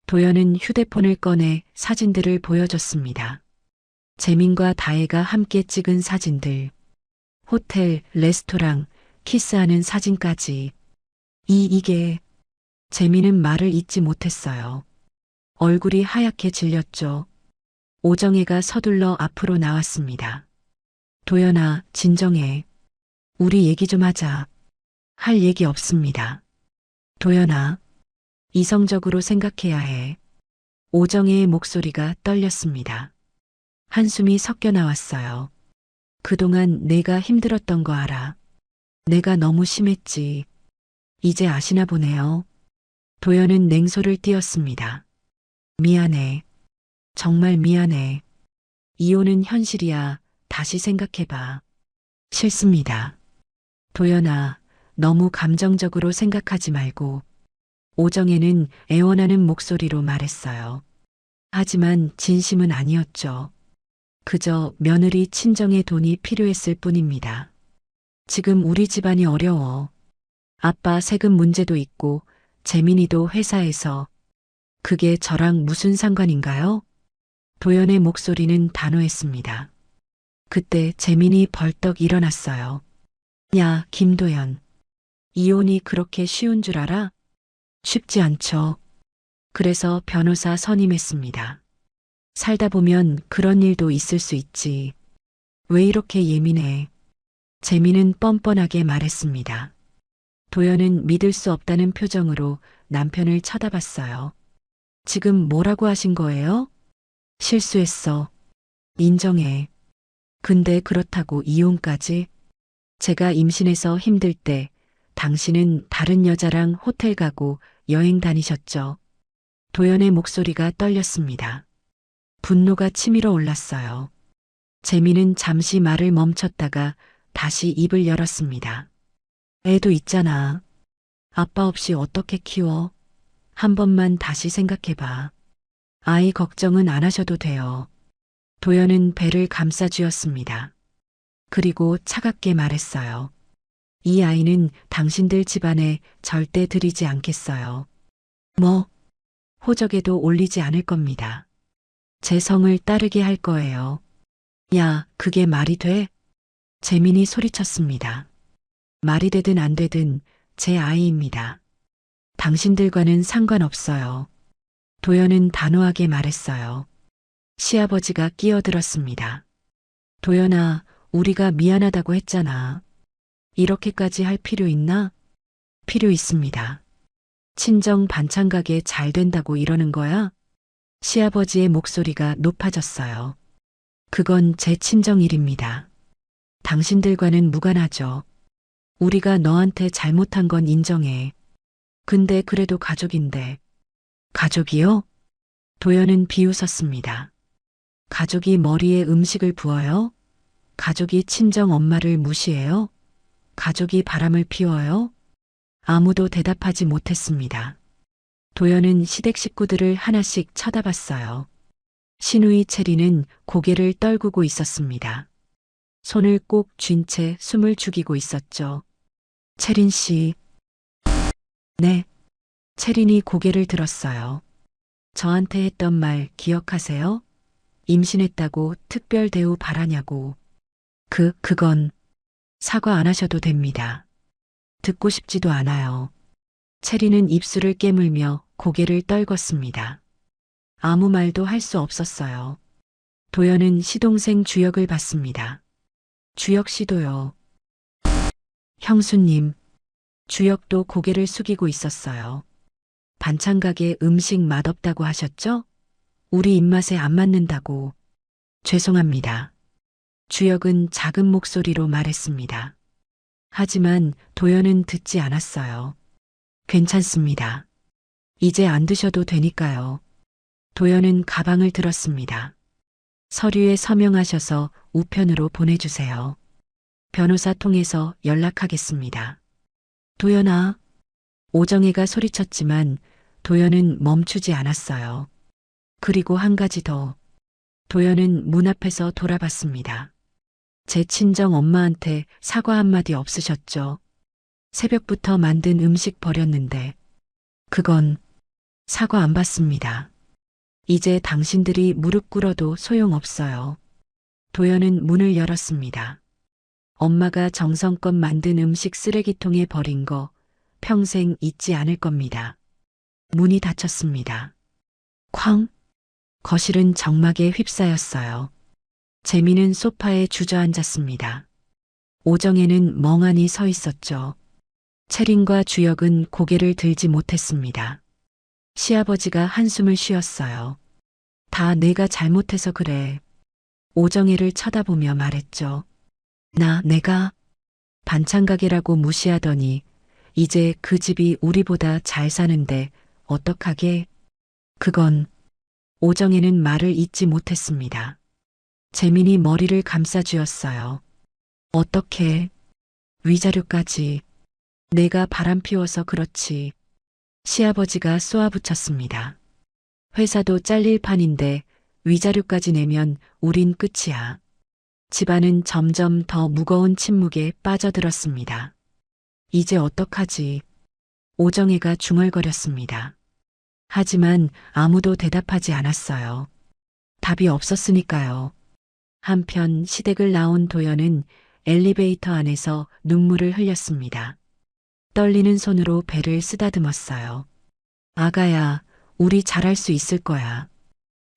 도연은 휴대폰을 꺼내 사진들을 보여줬습니다. 재민과 다혜가 함께 찍은 사진들. 호텔, 레스토랑, 키스하는 사진까지. 이게. 재민은 말을 잇지 못했어요. 얼굴이 하얗게 질렸죠. 오정혜가 서둘러 앞으로 나왔습니다. 도연아, 진정해. 우리 얘기 좀 하자. 할 얘기 없습니다. 도연아, 이성적으로 생각해야 해. 오정혜의 목소리가 떨렸습니다. 한숨이 섞여 나왔어요. 그동안 내가 힘들었던 거 알아. 내가 너무 심했지. 이제 아시나 보네요. 도연은 냉소를 띄었습니다. 미안해. 정말 미안해. 이혼은 현실이야. 다시 생각해봐. 싫습니다. 도연아, 너무 감정적으로 생각하지 말고. 오정혜는 애원하는 목소리로 말했어요. 하지만 진심은 아니었죠. 그저 며느리 친정의 돈이 필요했을 뿐입니다. 지금 우리 집안이 어려워. 아빠 세금 문제도 있고 재민이도 회사에서. 그게 저랑 무슨 상관인가요? 도연의 목소리는 단호했습니다. 그때 재민이 벌떡 일어났어요. 야, 김도연. 이혼이 그렇게 쉬운 줄 알아? 쉽지 않죠. 그래서 변호사 선임했습니다. 살다 보면 그런 일도 있을 수 있지. 왜 이렇게 예민해? 재민은 뻔뻔하게 말했습니다. 도연은 믿을 수 없다는 표정으로 남편을 쳐다봤어요. 지금 뭐라고 하신 거예요? 실수했어. 인정해. 근데 그렇다고 이혼까지? 제가 임신해서 힘들 때 당신은 다른 여자랑 호텔 가고 여행 다니셨죠. 도연의 목소리가 떨렸습니다. 분노가 치밀어 올랐어요. 재민은 잠시 말을 멈췄다가 다시 입을 열었습니다. 애도 있잖아. 아빠 없이 어떻게 키워? 한 번만 다시 생각해봐. 아이 걱정은 안 하셔도 돼요. 도연은 배를 감싸 쥐었습니다. 그리고 차갑게 말했어요. 이 아이는 당신들 집안에 절대 들이지 않겠어요. 뭐, 호적에도 올리지 않을 겁니다. 제 성을 따르게 할 거예요. 야, 그게 말이 돼? 재민이 소리쳤습니다. 말이 되든 안 되든 제 아이입니다. 당신들과는 상관없어요. 도연은 단호하게 말했어요. 시아버지가 끼어들었습니다. 도연아, 우리가 미안하다고 했잖아. 이렇게까지 할 필요 있나? 필요 있습니다. 친정 반찬 가게 잘 된다고 이러는 거야? 시아버지의 목소리가 높아졌어요. 그건 제 친정 일입니다. 당신들과는 무관하죠. 우리가 너한테 잘못한 건 인정해. 근데 그래도 가족인데. 가족이요? 도연은 비웃었습니다. 가족이 머리에 음식을 부어요? 가족이 친정 엄마를 무시해요? 가족이 바람을 피워요? 아무도 대답하지 못했습니다. 도연은 시댁 식구들을 하나씩 쳐다봤어요. 시누이 체리는 고개를 떨구고 있었습니다. 손을 꼭 쥔 채 숨을 죽이고 있었죠. 체린 씨. 네. 체린이 고개를 들었어요. 저한테 했던 말 기억하세요? 임신했다고 특별 대우 바라냐고. 그건 사과 안 하셔도 됩니다. 듣고 싶지도 않아요. 체리는 입술을 깨물며 고개를 떨궜습니다. 아무 말도 할 수 없었어요. 도연은 시동생 주혁을 봤습니다. 주혁 씨도요. 형수님. 주혁도 고개를 숙이고 있었어요. 반찬 가게 음식 맛없다고 하셨죠? 우리 입맛에 안 맞는다고. 죄송합니다. 주혁은 작은 목소리로 말했습니다. 하지만 도연은 듣지 않았어요. 괜찮습니다. 이제 안 드셔도 되니까요. 도연은 가방을 들었습니다. 서류에 서명하셔서 우편으로 보내주세요. 변호사 통해서 연락하겠습니다. 도연아. 오정혜가 소리쳤지만 도연은 멈추지 않았어요. 그리고 한 가지 더. 도연은 문 앞에서 돌아봤습니다. 제 친정 엄마한테 사과 한마디 없으셨죠? 새벽부터 만든 음식 버렸는데. 그건 사과 안 받습니다. 이제 당신들이 무릎 꿇어도 소용없어요. 도연은 문을 열었습니다. 엄마가 정성껏 만든 음식 쓰레기통에 버린 거 평생 잊지 않을 겁니다. 문이 닫혔습니다. 쾅! 거실은 정막에 휩싸였어요. 재민은 소파에 주저앉았습니다. 오정혜는 멍하니 서 있었죠. 채린과 주혁은 고개를 들지 못했습니다. 시아버지가 한숨을 쉬었어요. 다 내가 잘못해서 그래. 오정혜를 쳐다보며 말했죠. 내가 반찬가게라고 무시하더니 이제 그 집이 우리보다 잘 사는데 어떡하게? 그건 오정혜는 말을 잇지 못했습니다. 재민이 머리를 감싸쥐었어요. 어떻게? 위자료까지. 내가 바람 피워서 그렇지. 시아버지가 쏘아붙였습니다. 회사도 잘릴 판인데 위자료까지 내면 우린 끝이야. 집안은 점점 더 무거운 침묵에 빠져들었습니다. 이제 어떡하지? 오정혜가 중얼거렸습니다. 하지만 아무도 대답하지 않았어요. 답이 없었으니까요. 한편 시댁을 나온 도연은 엘리베이터 안에서 눈물을 흘렸습니다. 떨리는 손으로 배를 쓰다듬었어요. 아가야, 우리 잘할 수 있을 거야.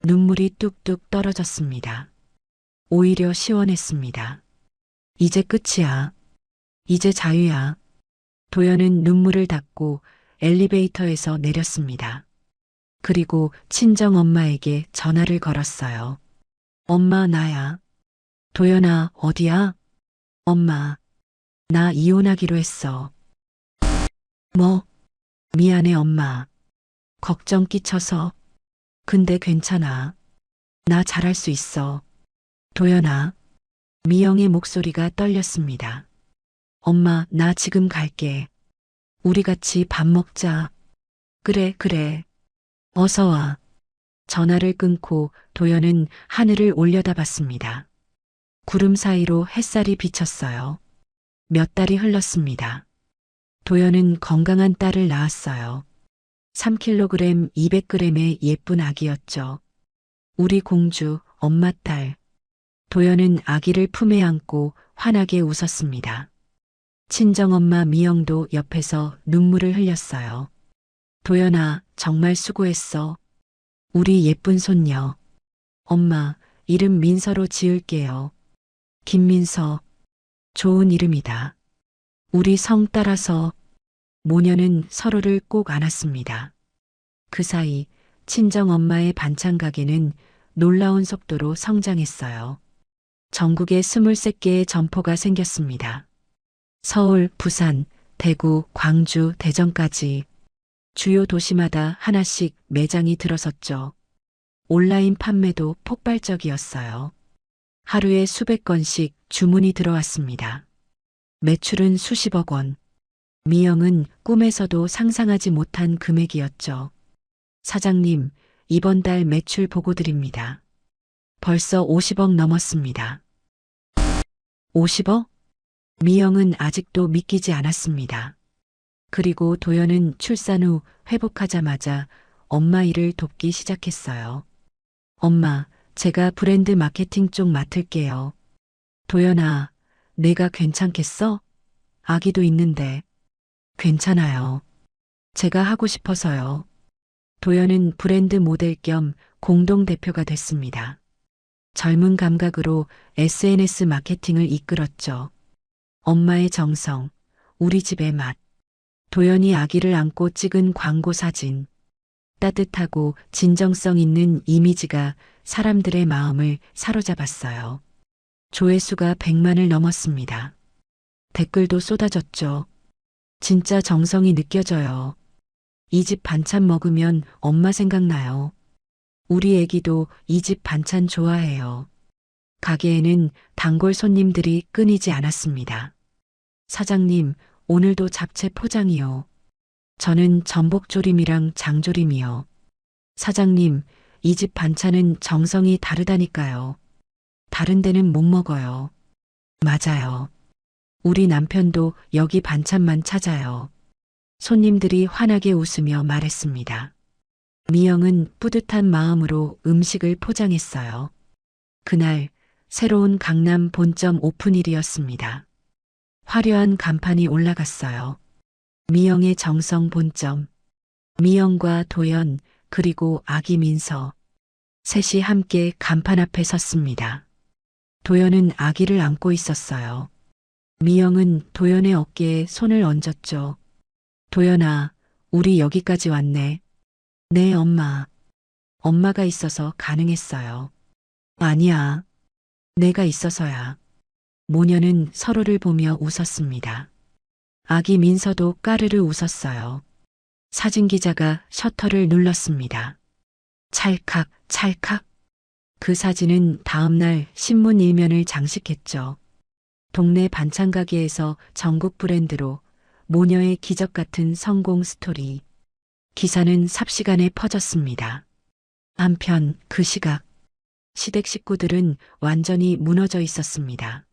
눈물이 뚝뚝 떨어졌습니다. 오히려 시원했습니다. 이제 끝이야. 이제 자유야. 도연은 눈물을 닦고 엘리베이터에서 내렸습니다. 그리고 친정 엄마에게 전화를 걸었어요. 엄마, 나야. 도연아, 어디야? 엄마, 나 이혼하기로 했어. 뭐? 미안해, 엄마. 걱정 끼쳐서. 근데 괜찮아. 나 잘할 수 있어. 도연아. 미영의 목소리가 떨렸습니다. 엄마, 나 지금 갈게. 우리 같이 밥 먹자. 그래. 어서 와. 전화를 끊고 도연은 하늘을 올려다봤습니다. 구름 사이로 햇살이 비쳤어요. 몇 달이 흘렀습니다. 도연은 건강한 딸을 낳았어요. 3kg 200g의 예쁜 아기였죠. 우리 공주, 엄마 딸. 도연은 아기를 품에 안고 환하게 웃었습니다. 친정엄마 미영도 옆에서 눈물을 흘렸어요. 도연아, 정말 수고했어. 우리 예쁜 손녀. 엄마, 이름 민서로 지을게요. 김민서. 좋은 이름이다. 우리 성 따라서. 모녀는 서로를 꼭 안았습니다. 그 사이 친정엄마의 반찬 가게는 놀라운 속도로 성장했어요. 전국에 23개의 점포가 생겼습니다. 서울, 부산, 대구, 광주, 대전까지 주요 도시마다 하나씩 매장이 들어섰죠. 온라인 판매도 폭발적이었어요. 하루에 수백 건씩 주문이 들어왔습니다. 매출은 수십억 원. 미영은 꿈에서도 상상하지 못한 금액이었죠. 사장님, 이번 달 매출 보고 드립니다. 벌써 50억 넘었습니다. 50억? 미영은 아직도 믿기지 않았습니다. 그리고 도연은 출산 후 회복하자마자 엄마 일을 돕기 시작했어요. 엄마, 제가 브랜드 마케팅 쪽 맡을게요. 도연아, 내가 괜찮겠어? 아기도 있는데. 괜찮아요. 제가 하고 싶어서요. 도연은 브랜드 모델 겸 공동대표가 됐습니다. 젊은 감각으로 SNS 마케팅을 이끌었죠. 엄마의 정성, 우리 집의 맛. 도연이 아기를 안고 찍은 광고 사진. 따뜻하고 진정성 있는 이미지가 사람들의 마음을 사로잡았어요. 조회수가 100만을 넘었습니다. 댓글도 쏟아졌죠. 진짜 정성이 느껴져요. 이 집 반찬 먹으면 엄마 생각나요. 우리 애기도 이 집 반찬 좋아해요. 가게에는 단골 손님들이 끊이지 않았습니다. 사장님, 오늘도 잡채 포장이요. 저는 전복조림이랑 장조림이요. 사장님, 이 집 반찬은 정성이 다르다니까요. 다른 데는 못 먹어요. 맞아요. 우리 남편도 여기 반찬만 찾아요. 손님들이 환하게 웃으며 말했습니다. 미영은 뿌듯한 마음으로 음식을 포장했어요. 그날 새로운 강남 본점 오픈일이었습니다. 화려한 간판이 올라갔어요. 미영의 정성 본점. 미영과 도연 그리고 아기 민서. 셋이 함께 간판 앞에 섰습니다. 도연은 아기를 안고 있었어요. 미영은 도연의 어깨에 손을 얹었죠. 도연아, 우리 여기까지 왔네. 네, 엄마. 엄마가 있어서 가능했어요. 아니야. 내가 있어서야. 모녀는 서로를 보며 웃었습니다. 아기 민서도 까르르 웃었어요. 사진기자가 셔터를 눌렀습니다. 찰칵, 찰칵. 그 사진은 다음날 신문 일면을 장식했죠. 동네 반찬 가게에서 전국 브랜드로 모녀의 기적 같은 성공 스토리. 기사는 삽시간에 퍼졌습니다. 한편 그 시각 시댁 식구들은 완전히 무너져 있었습니다.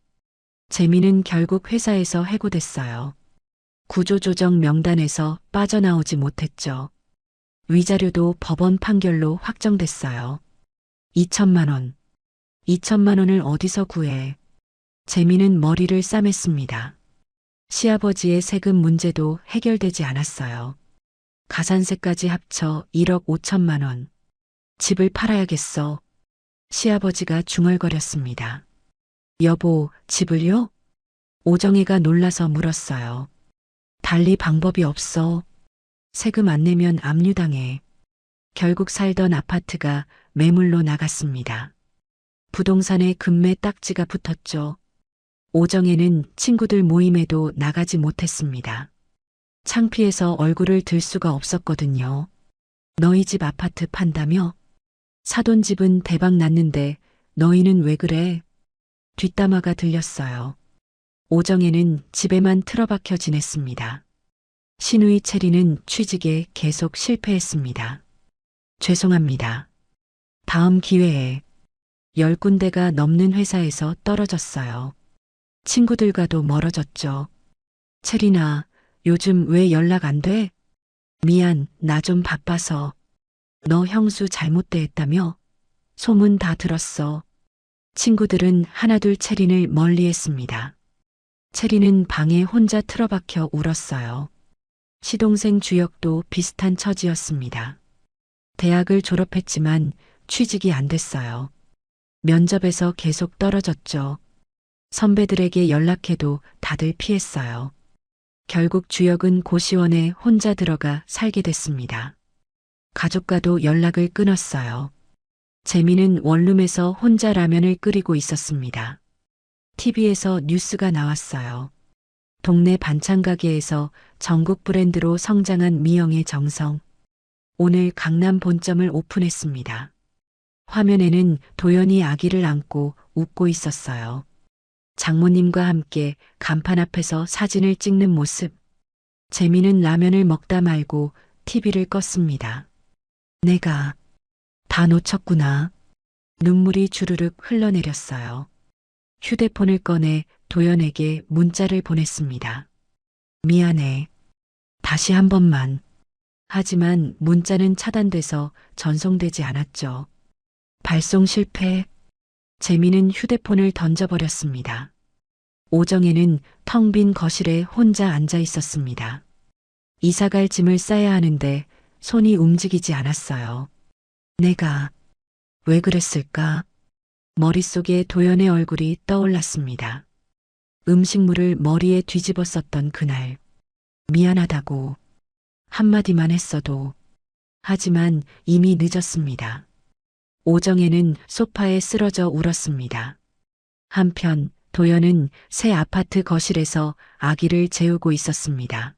재미는 결국 회사에서 해고됐어요. 구조조정 명단에서 빠져나오지 못했죠. 위자료도 법원 판결로 확정됐어요. 2천만 원. 2천만 원을 어디서 구해? 재미는 머리를 싸맸습니다. 시아버지의 세금 문제도 해결되지 않았어요. 가산세까지 합쳐 1억 5천만 원. 집을 팔아야겠어. 시아버지가 중얼거렸습니다. 여보, 집을요? 오정혜가 놀라서 물었어요. 달리 방법이 없어. 세금 안 내면 압류당해. 결국 살던 아파트가 매물로 나갔습니다. 부동산에 금매 딱지가 붙었죠. 오정혜는 친구들 모임에도 나가지 못했습니다. 창피해서 얼굴을 들 수가 없었거든요. 너희 집 아파트 판다며? 사돈 집은 대박 났는데 너희는 왜 그래? 뒷담화가 들렸어요. 오정혜는 집에만 틀어박혀 지냈습니다. 시누이 체리는 취직에 계속 실패했습니다. 죄송합니다. 다음 기회에 10군데가 넘는 회사에서 떨어졌어요. 친구들과도 멀어졌죠. 체리나, 요즘 왜 연락 안 돼? 미안, 나 좀 바빠서. 너 형수 잘못됐다며? 소문 다 들었어. 친구들은 하나둘 체린을 멀리했습니다. 체리는 방에 혼자 틀어박혀 울었어요. 시동생 주혁도 비슷한 처지였습니다. 대학을 졸업했지만 취직이 안 됐어요. 면접에서 계속 떨어졌죠. 선배들에게 연락해도 다들 피했어요. 결국 주혁은 고시원에 혼자 들어가 살게 됐습니다. 가족과도 연락을 끊었어요. 재미는 원룸에서 혼자 라면을 끓이고 있었습니다. TV에서 뉴스가 나왔어요. 동네 반찬 가게에서 전국 브랜드로 성장한 미영의 정성. 오늘 강남 본점을 오픈했습니다. 화면에는 도연이 아기를 안고 웃고 있었어요. 장모님과 함께 간판 앞에서 사진을 찍는 모습. 재미는 라면을 먹다 말고 TV를 껐습니다. 내가 다 놓쳤구나. 눈물이 주르륵 흘러내렸어요. 휴대폰을 꺼내 도연에게 문자를 보냈습니다. 미안해. 다시 한 번만. 하지만 문자는 차단돼서 전송되지 않았죠. 발송 실패. 재미는 휴대폰을 던져버렸습니다. 오정혜는 텅 빈 거실에 혼자 앉아 있었습니다. 이사갈 짐을 싸야 하는데 손이 움직이지 않았어요. 내가 왜 그랬을까? 머릿속에 도연의 얼굴이 떠올랐습니다. 음식물을 머리에 뒤집어 썼던 그날. 미안하다고 한마디만 했어도. 하지만 이미 늦었습니다. 오정혜는 소파에 쓰러져 울었습니다. 한편 도연은 새 아파트 거실에서 아기를 재우고 있었습니다.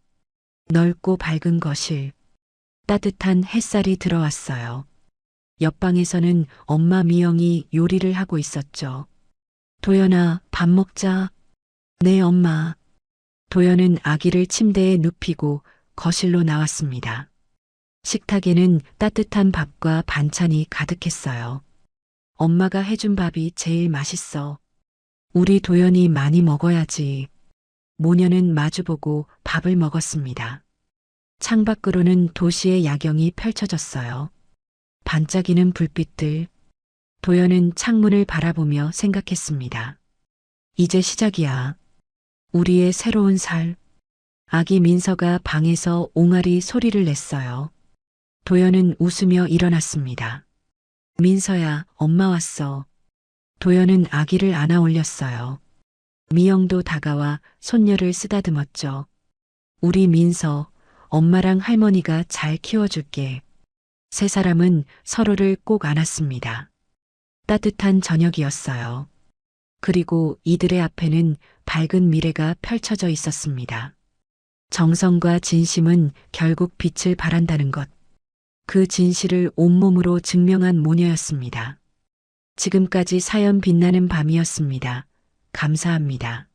넓고 밝은 거실. 따뜻한 햇살이 들어왔어요. 옆방에서는 엄마 미영이 요리를 하고 있었죠. 도연아, 밥 먹자. 네, 엄마. 도연은 아기를 침대에 눕히고 거실로 나왔습니다. 식탁에는 따뜻한 밥과 반찬이 가득했어요. 엄마가 해준 밥이 제일 맛있어. 우리 도연이 많이 먹어야지. 모녀는 마주보고 밥을 먹었습니다. 창밖으로는 도시의 야경이 펼쳐졌어요. 반짝이는 불빛들. 도연은 창문을 바라보며 생각했습니다. 이제 시작이야. 우리의 새로운 살. 아기 민서가 방에서 옹알이 소리를 냈어요. 도연은 웃으며 일어났습니다. 민서야, 엄마 왔어. 도연은 아기를 안아 올렸어요. 미영도 다가와 손녀를 쓰다듬었죠. 우리 민서, 엄마랑 할머니가 잘 키워줄게. 세 사람은 서로를 꼭 안았습니다. 따뜻한 저녁이었어요. 그리고 이들의 앞에는 밝은 미래가 펼쳐져 있었습니다. 정성과 진심은 결국 빛을 발한다는 것. 그 진실을 온몸으로 증명한 모녀였습니다. 지금까지 사연 빛나는 밤이었습니다. 감사합니다.